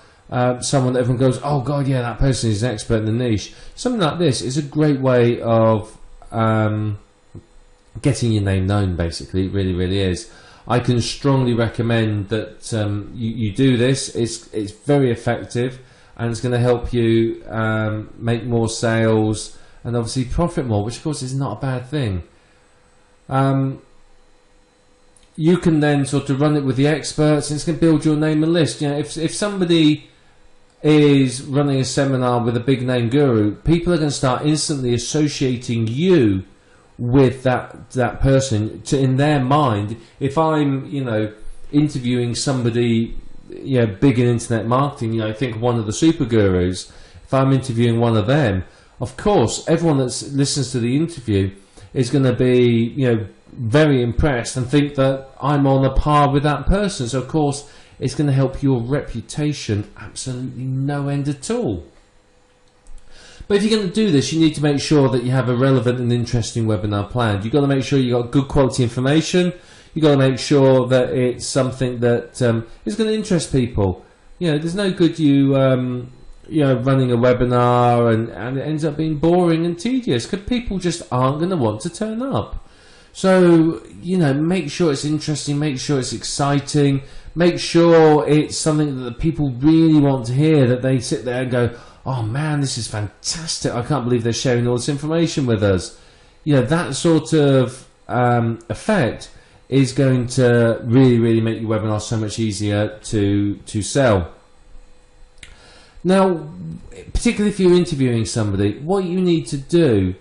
someone that everyone goes, oh god, yeah, that person is an expert in the niche. Something like this is a great way of getting your name known. Basically, it really, really is. I can strongly recommend that you do this. It's very effective, and it's going to help you make more sales and obviously profit more, which of course is not a bad thing. You can then sort of run it with the experts, and it's going to build your name and list. If somebody is running a seminar with a big name guru, people are going to start instantly associating you with that person. In their mind, if I'm interviewing somebody big in internet marketing, think of one of the super gurus. If I'm interviewing one of them, of course everyone that listens to the interview is going to be, very impressed and think that I'm on a par with that person. So of course, it's going to help your reputation absolutely no end at all. But if you're going to do this, you need to make sure that you have a relevant and interesting webinar planned. You've got to make sure you've got good quality information. You've got to make sure that it's something that is going to interest people. There's no good you running a webinar and it ends up being boring and tedious because people just aren't going to want to turn up. So, make sure it's interesting, make sure it's exciting, make sure it's something that the people really want to hear, that they sit there and go, oh man, this is fantastic, I can't believe they're sharing all this information with us. That sort of effect is going to really, really make your webinar so much easier to sell. Now, particularly if you're interviewing somebody, what you need to do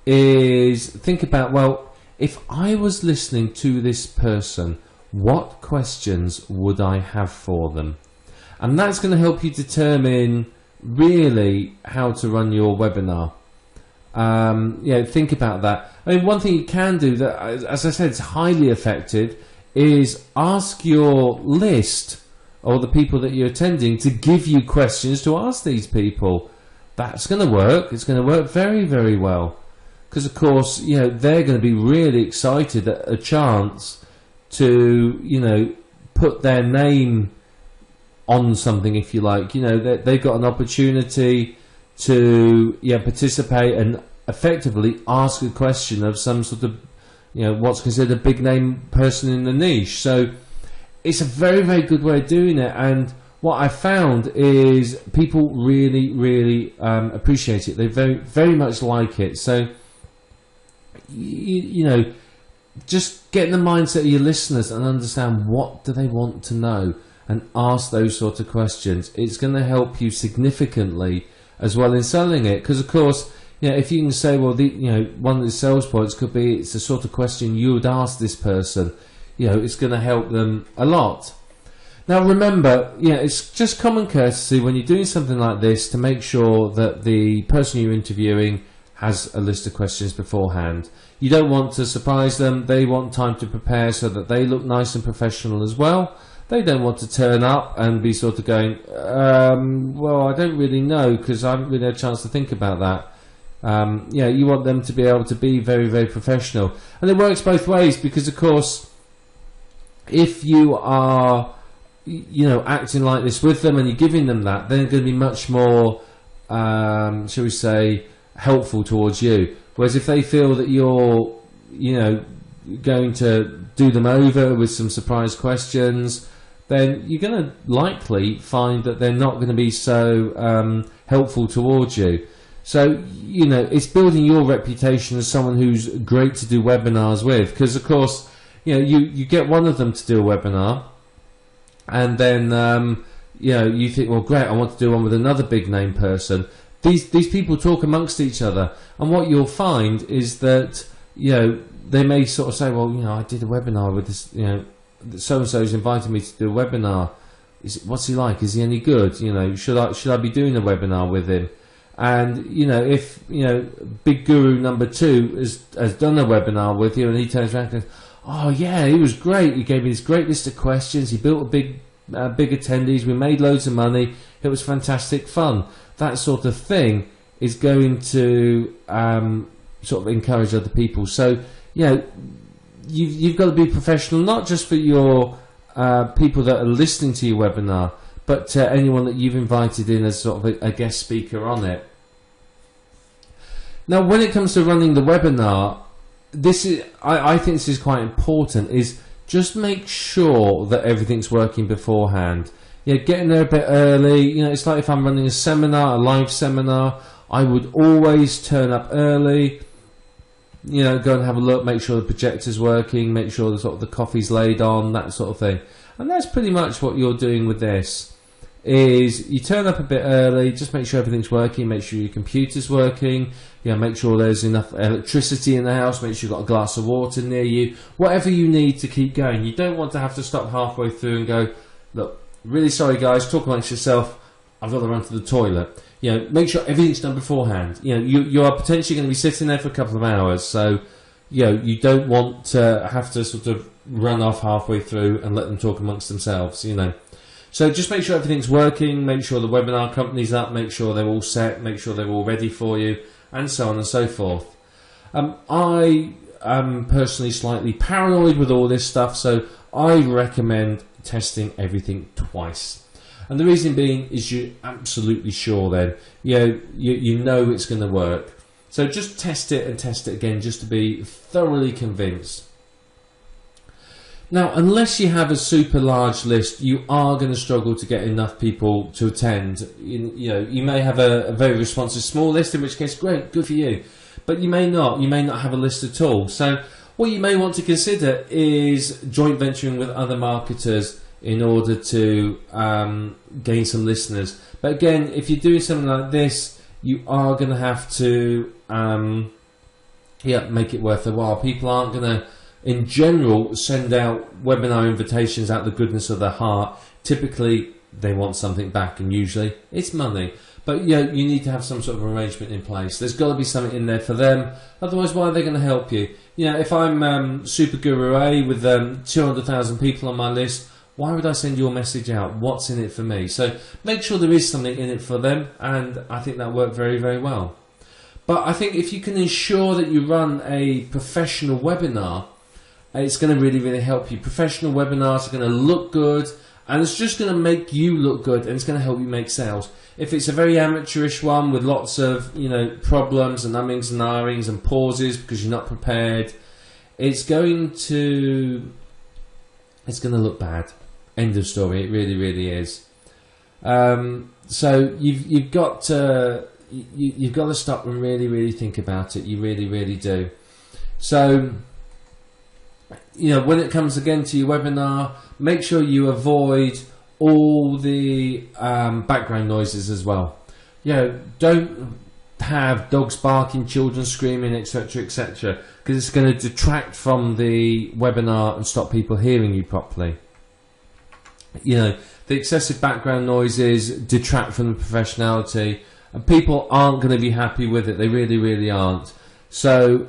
is think about, well, if I was listening to this person, what questions would I have for them? And that's going to help you determine really how to run your webinar. Think about that. I mean, one thing you can do that, as I said, it's highly effective, is ask your list or the people that you're attending to give you questions to ask these people. That's going to work. It's going to work very, very well. Because, of course, they're going to be really excited at a chance to, put their name on something, if you like. They've got an opportunity to participate and effectively ask a question of some sort of, what's considered a big name person in the niche. So it's a very, very good way of doing it. And what I found is people really, really appreciate it. They very, very much like it. So, just get in the mindset of your listeners and understand what do they want to know and ask those sort of questions. It's going to help you significantly as well in selling it, because of course, if you can say, well, one of the sales points could be it's the sort of question you would ask this person, it's going to help them a lot. Now remember, it's just common courtesy when you're doing something like this to make sure that the person you're interviewing has a list of questions beforehand. You don't want to surprise them. They want time to prepare so that they look nice and professional as well. They don't want to turn up and be sort of going, well, I don't really know because I haven't really had a chance to think about that. You want them to be able to be very, very professional. And it works both ways because, of course, if you are, acting like this with them and you're giving them that, then they're going to be much more, shall we say, helpful towards you. Whereas if they feel that you're, going to do them over with some surprise questions, then you're going to likely find that they're not going to be so helpful towards you. So, it's building your reputation as someone who's great to do webinars with, because of course, you get one of them to do a webinar, and then you think, well, great, I want to do one with another big name person. These people talk amongst each other, and what you'll find is that they may sort of say, well, I did a webinar with this, so and so's invited me to do a webinar. What's he like? Is he any good? Should I be doing a webinar with him? And if big guru number 2 has done a webinar with you, and he turns around and goes, oh yeah, he was great. He gave me this great list of questions. He built a big attendees. We made loads of money. It was fantastic fun. That sort of thing is going to sort of encourage other people. So you've got to be professional, not just for your people that are listening to your webinar, but anyone that you've invited in as sort of a guest speaker on it. Now, when it comes to running the webinar, I think this is quite important, is just make sure that everything's working beforehand. Getting there a bit early. It's like if I'm running a seminar, a live seminar, I would always turn up early. Go and have a look, make sure the projector's working, make sure the coffee's laid on, that sort of thing. And that's pretty much what you're doing with this. Is you turn up a bit early, just make sure everything's working, make sure your computer's working, make sure there's enough electricity in the house, make sure you've got a glass of water near you, whatever you need to keep going. You don't want to have to stop halfway through and go, look, really sorry guys, talk amongst yourself, I've got to run to the toilet. Make sure everything's done beforehand. You are potentially going to be sitting there for a couple of hours, so you don't want to have to sort of run off halfway through and let them talk amongst themselves, So just make sure everything's working, make sure the webinar company's up, make sure they're all set, make sure they're all ready for you, and so on and so forth. I am personally slightly paranoid with all this stuff, so I recommend testing everything twice. And the reason being is you're absolutely sure then, you know it's going to work. So just test it and test it again just to be thoroughly convinced. Now, unless you have a super large list, you are going to struggle to get enough people to attend. You may have a very responsive small list, in which case, great, good for you. But you may not. You may not have a list at all. So what you may want to consider is joint venturing with other marketers in order to gain some listeners. But again, if you're doing something like this, you are going to have to make it worth the while. People aren't going to, in general, send out webinar invitations out of the goodness of their heart. Typically, they want something back, and usually it's money. But you need to have some sort of arrangement in place. There's got to be something in there for them. Otherwise, why are they going to help you? If I'm Super Guru A with 200,000 people on my list, why would I send your message out? What's in it for me? So make sure there is something in it for them, and I think that worked very, very well. But I think if you can ensure that you run a professional webinar, it's going to really, really help you. Professional webinars are going to look good, and it's just going to make you look good, and it's going to help you make sales. If it's a very amateurish one with lots of problems and ummings and ahhings and pauses because you're not prepared, it's going to look bad. End of story. It really, really is. So you've got to stop and really, really think about it. You really, really do. So when it comes again to your webinar, make sure you avoid all the background noises as well. Don't have dogs barking, children screaming, etc., etc., because it's going to detract from the webinar and stop people hearing you properly. The excessive background noises detract from the professionality, and people aren't going to be happy with it. They really, really aren't. So,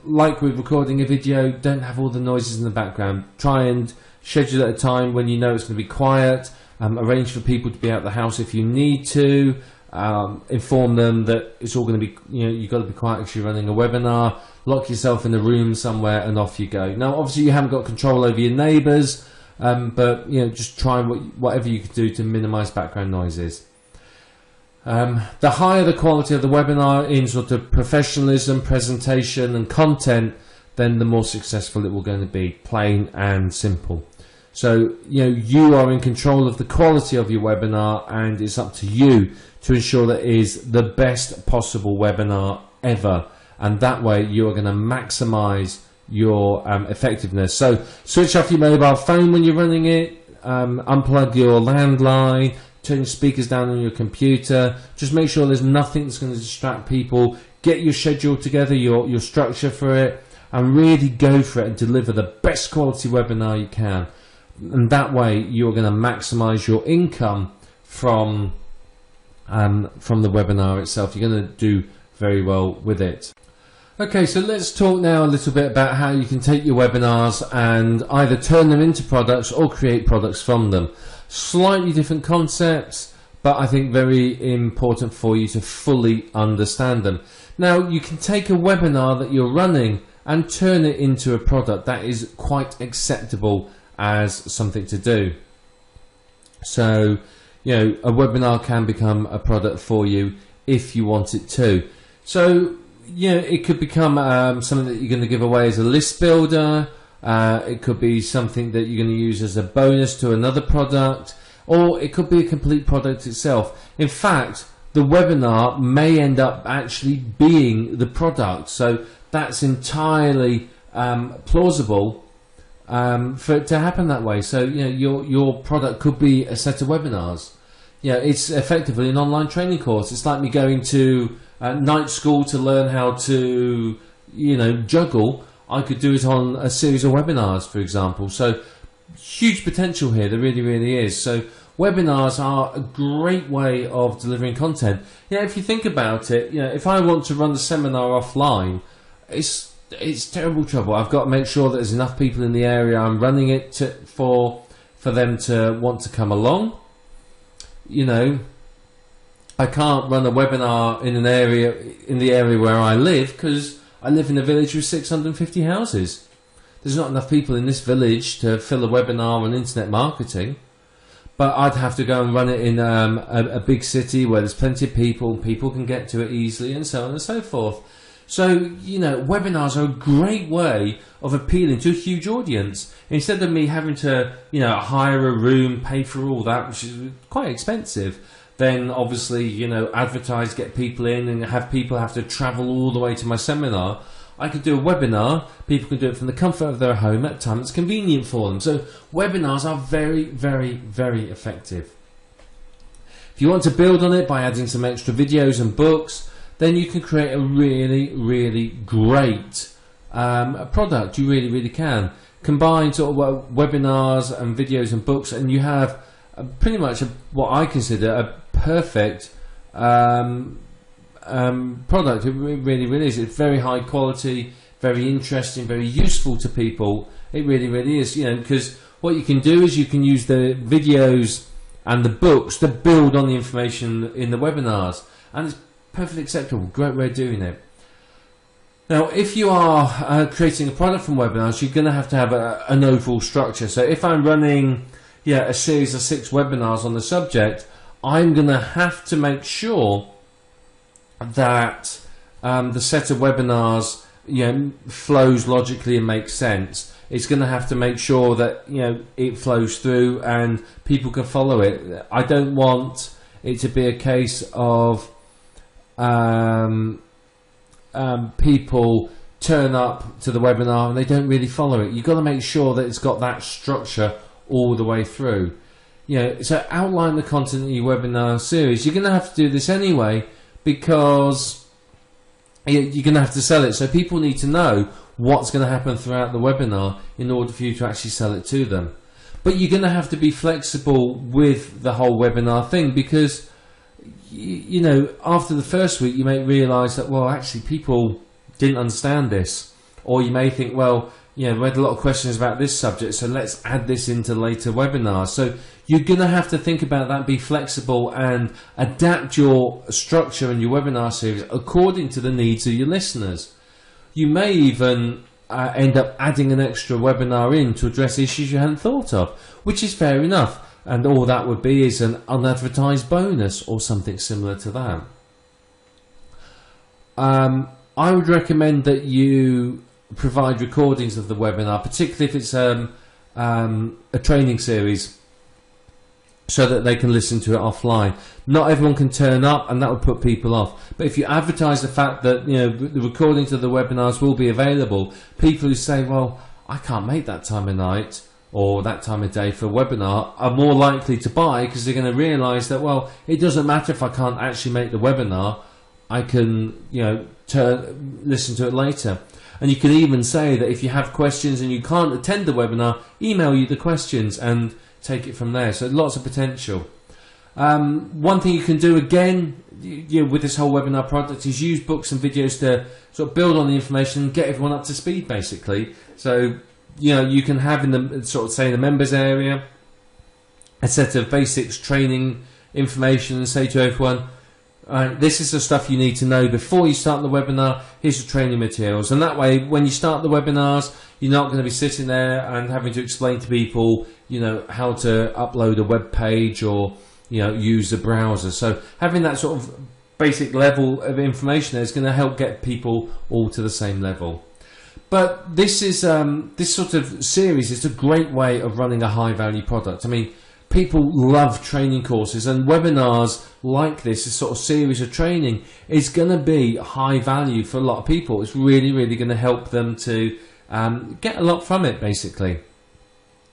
like with recording a video, don't have all the noises in the background. Try and schedule at a time when you know it's going to be quiet. Arrange for people to be out of the house if you need to. Inform them that it's all going to be, you've got to be quiet because you're running a webinar. Lock yourself in a room somewhere and off you go. Now, obviously, you haven't got control over your neighbours, but just try whatever you can do to minimise background noises. The higher the quality of the webinar in sort of professionalism, presentation and content, then the more successful it will going to be, plain and simple. So you are in control of the quality of your webinar, and it's up to you to ensure that it is the best possible webinar ever, and that way you are going to maximize your effectiveness. So switch off your mobile phone when you're running it, unplug your landline, turn your speakers down on your computer. Just make sure there's nothing that's going to distract people. Get your schedule together, your structure for it, and really go for it and deliver the best quality webinar you can. And that way you're going to maximize your income from the webinar itself. You're going to do very well with it. Okay, so let's talk now a little bit about how you can take your webinars and either turn them into products or create products from them. Slightly different concepts, but I think very important for you to fully understand them. Now, you can take a webinar that you're running and turn it into a product. That is quite acceptable as something to do. So, a webinar can become a product for you if you want it to. So, it could become something that you're going to give away as a list builder. It could be something that you're going to use as a bonus to another product, or it could be a complete product itself. In fact, the webinar may end up actually being the product. So that's entirely plausible for it to happen that way. So your product could be a set of webinars. It's effectively an online training course. It's like me going to night school to learn how to juggle. I could do it on a series of webinars, for example. So huge potential here. There really, really is. So webinars are a great way of delivering content. If you think about it, if I want to run the seminar offline, it's it's terrible trouble. I've got to make sure that there's enough people in the area I'm running it for them to want to come along. You know, I can't run a webinar in the area where I live, because I live in a village with 650 houses. There's not enough people in this village to fill a webinar on internet marketing. But I'd have to go and run it in a big city where there's plenty of people can get to it easily, and so on and so forth. So, you know, webinars are a great way of appealing to a huge audience. Instead of me having to, you know, hire a room, pay for all that, which is quite expensive, then obviously, you know, advertise, get people in, and have people have to travel all the way to my seminar. I could do a webinar, people can do it from the comfort of their home at a time that's convenient for them. So webinars are very, very, very effective. If you want to build on it by adding some extra videos and books, then you can create a really, really great product. You really, really can. Combine sort of webinars and videos and books, and you have pretty much what I consider a perfect product. It really, really is. It's very high quality, very interesting, very useful to people. It really, really is. You know, because what you can do is you can use the videos and the books to build on the information in the webinars, and it's perfectly acceptable. Great way of doing it. Now, if you are creating a product from webinars, you're going to have an overall structure. So if I'm running a series of 6 webinars on the subject, I'm going to have to make sure that the set of webinars, you know, flows logically and makes sense. It's going to have to make sure that, you know, it flows through and people can follow it. I don't want it to be a case of people turn up to the webinar and they don't really follow it. You've got to make sure that it's got that structure all the way through. You know, so outline the content in your webinar series. You're going to have to do this anyway, because you're going to have to sell it. So people need to know what's going to happen throughout the webinar in order for you to actually sell it to them. But you're going to have to be flexible with the whole webinar thing, because you know, after the first week you may realise that, well, actually people didn't understand this, or you may think, well, you know, we had a lot of questions about this subject, so let's add this into later webinars. So you're going to have to think about that, be flexible, and adapt your structure and your webinar series according to the needs of your listeners. You may even end up adding an extra webinar in to address issues you hadn't thought of, which is fair enough. And all that would be is an unadvertised bonus or something similar to that. I would recommend that you provide recordings of the webinar, particularly if it's a training series, so that they can listen to it offline. Not everyone can turn up, and that would put people off. But if you advertise the fact that, you know, the recordings of the webinars will be available, people who say, well, I can't make that time of night or that time of day for a webinar, are more likely to buy, because they're going to realise that, well, it doesn't matter if I can't actually make the webinar, I can, you know, listen to it later. And you can even say that if you have questions and you can't attend the webinar, email you the questions and take it from there. So lots of potential. One thing you can do again, you know, with this whole webinar product, is use books and videos to sort of build on the information and get everyone up to speed, basically. So, you know, you can have in the sort of, say, in the members area, a set of basics training information, and say to everyone, this is the stuff you need to know before you start the webinar. Here's the training materials. And that way, when you start the webinars, you're not going to be sitting there and having to explain to people, you know, how to upload a web page or, you know, use a browser. So having that sort of basic level of information there is going to help get people all to the same level. But this is this sort of series is a great way of running a high value product. I mean, people love training courses, and webinars like this sort of series of training is going to be high value for a lot of people. It's really, really going to help them to get a lot from it, basically.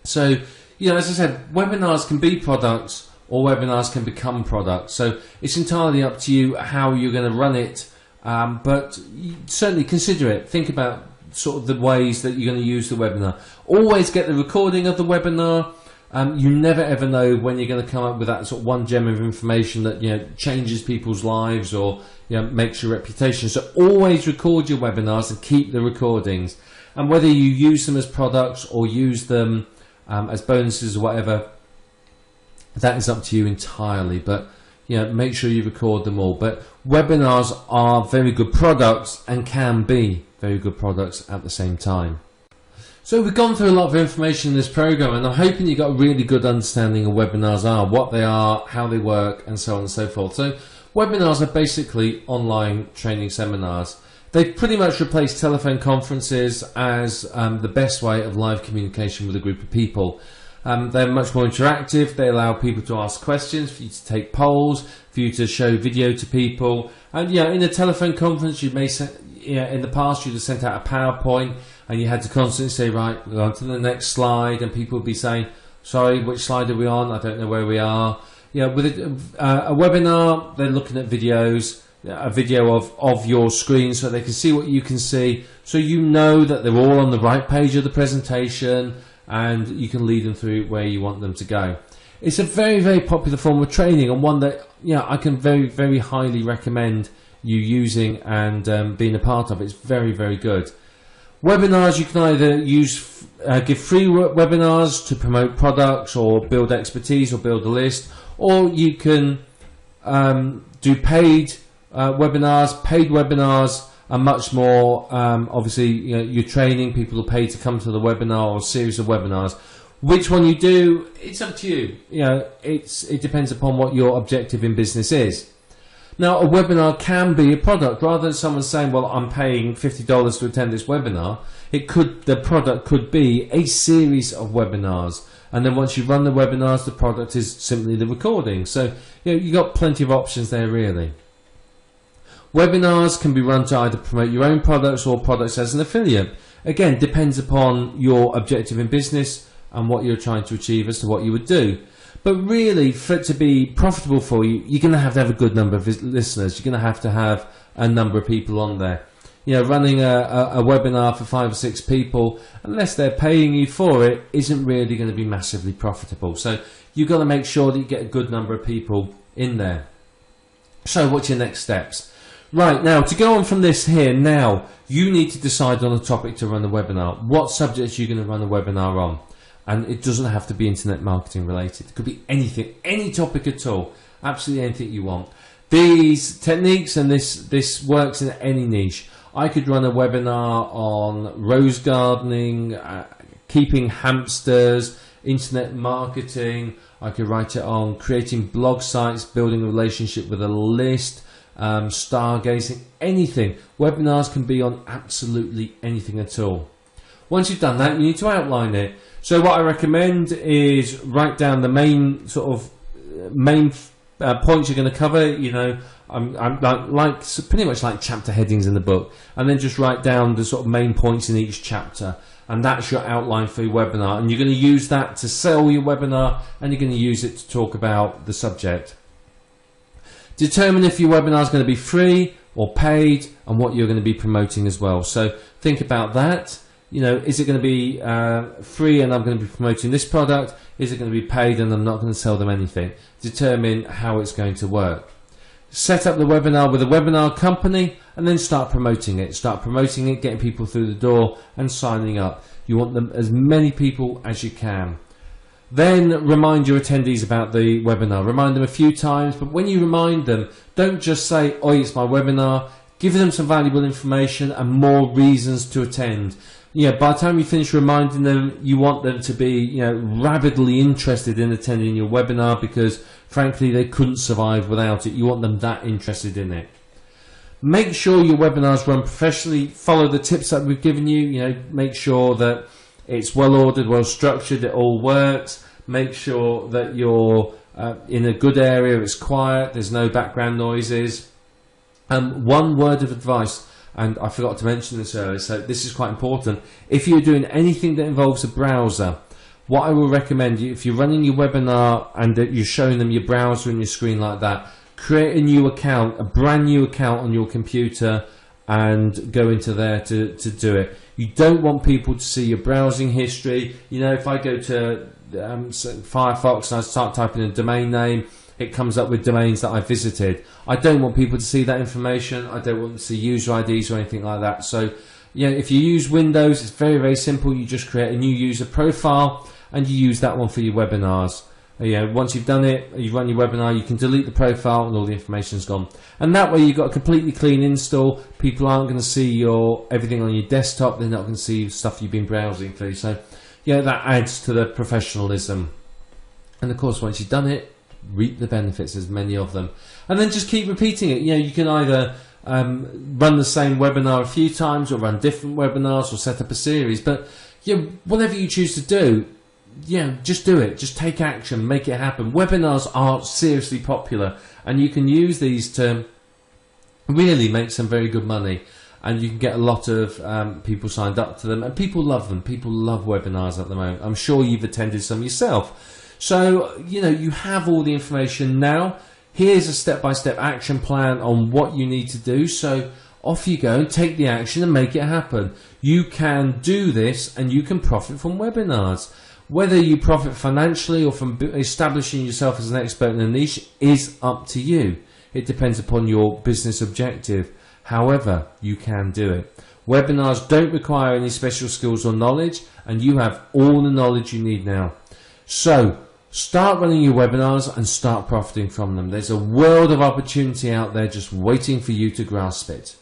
So, you know, as I said, webinars can be products, or webinars can become products. So it's entirely up to you how you're going to run it, but certainly consider it. Think about sort of the ways that you're going to use the webinar. Always get the recording of the webinar. You never ever know when you're going to come up with that sort of one gem of information that, you know, changes people's lives or, you know, makes your reputation. So always record your webinars and keep the recordings. And whether you use them as products or use them as bonuses or whatever, that is up to you entirely. But, you know, make sure you record them all. But webinars are very good products and can be very good products at the same time. So we've gone through a lot of information in this program, and I'm hoping you got a really good understanding of webinars are, what they are, how they work, and so on and so forth. So webinars are basically online training seminars. They've pretty much replaced telephone conferences as the best way of live communication with a group of people. They're much more interactive. They allow people to ask questions, for you to take polls, for you to show video to people. And yeah, in a telephone conference, you may in the past you'd have sent out a PowerPoint, and you had to constantly say, right, we're on to the next slide, and people would be saying, sorry, which slide are we on? I don't know where we are. You know, with a webinar, they're looking at videos, a video of your screen so they can see what you can see, so you know that they're all on the right page of the presentation, and you can lead them through where you want them to go. It's a very, very popular form of training, and one that, you know, I can very, very highly recommend you using and being a part of. It's very, very good. Webinars, you can either give free webinars to promote products or build expertise or build a list, or you can do paid webinars. Paid webinars are much more, obviously, you know, you're training people to pay to come to the webinar or series of webinars. Which one you do, it's up to you. You know, it depends upon what your objective in business is. Now, a webinar can be a product. Rather than someone saying, well, I'm paying $50 to attend this webinar, the product could be a series of webinars. And then once you run the webinars, the product is simply the recording. So, you know, you've got plenty of options there, really. Webinars can be run to either promote your own products or products as an affiliate. Again, depends upon your objective in business and what you're trying to achieve as to what you would do. But really, for it to be profitable for you, you're going to have a good number of listeners. You're going to have a number of people on there. You know, running a webinar for 5 or 6 people, unless they're paying you for it, isn't really going to be massively profitable. So you've got to make sure that you get a good number of people in there. So what's your next steps? Right, now, to go on from this here, now, you need to decide on a topic to run a webinar. What subject are you going to run a webinar on? And it doesn't have to be internet marketing related. It could be anything, any topic at all. Absolutely anything you want. These techniques and this works in any niche. I could run a webinar on rose gardening, keeping hamsters, internet marketing. I could write it on creating blog sites, building a relationship with a list, stargazing, anything. Webinars can be on absolutely anything at all. Once you've done that, you need to outline it. So what I recommend is write down the main points you're going to cover. You know, I'm like pretty much like chapter headings in the book, and then just write down the sort of main points in each chapter, and that's your outline for your webinar. And you're going to use that to sell your webinar, and you're going to use it to talk about the subject. Determine if your webinar is going to be free or paid, and what you're going to be promoting as well. So think about that. You know, is it going to be free and I'm going to be promoting this product? Is it going to be paid and I'm not going to sell them anything? Determine how it's going to work. Set up the webinar with a webinar company and then start promoting it. Start promoting it, getting people through the door and signing up. You want them as many people as you can. Then remind your attendees about the webinar. Remind them a few times, but when you remind them, don't just say, oh, it's my webinar. Give them some valuable information and more reasons to attend. Yeah, by the time you finish reminding them, you want them to be, you know, rabidly interested in attending your webinar because, frankly, they couldn't survive without it. You want them that interested in it. Make sure your webinars run professionally. Follow the tips that we've given you. You know, make sure that it's well ordered, well structured, it all works. Make sure that you're in a good area, it's quiet, there's no background noises. One word of advice. And I forgot to mention this earlier, so this is quite important. If you're doing anything that involves a browser, what I will recommend you, if you're running your webinar and you're showing them your browser and your screen like that, create a new account, a brand new account on your computer and go into there to do it. You don't want people to see your browsing history. You know, if I go to Firefox and I start typing a domain name, it comes up with domains that I visited. I don't want people to see that information. I don't want to see user IDs or anything like that. So, if you use Windows, it's very, very simple. You just create a new user profile and you use that one for your webinars. Once you've done it, you've run your webinar, you can delete the profile and all the information's gone. And that way you've got a completely clean install. People aren't going to see everything on your desktop. They're not going to see stuff you've been browsing through. So, that adds to the professionalism. And of course, once you've done it, reap the benefits. There's many of them. And then just keep repeating it. You can either run the same webinar a few times or run different webinars or set up a series. But whatever you choose to do, just do it. Just take action, make it happen. Webinars are seriously popular, and you can use these to really make some very good money, and you can get a lot of people signed up to them, and people love them. People love webinars at the moment. I'm sure you've attended some yourself. So, you have all the information now. Here's a step-by-step action plan on what you need to do. So off you go and take the action and make it happen. You can do this and you can profit from webinars. Whether you profit financially or from establishing yourself as an expert in a niche is up to you. It depends upon your business objective. However, you can do it. Webinars don't require any special skills or knowledge, and you have all the knowledge you need now. So, start running your webinars and start profiting from them. There's a world of opportunity out there just waiting for you to grasp it.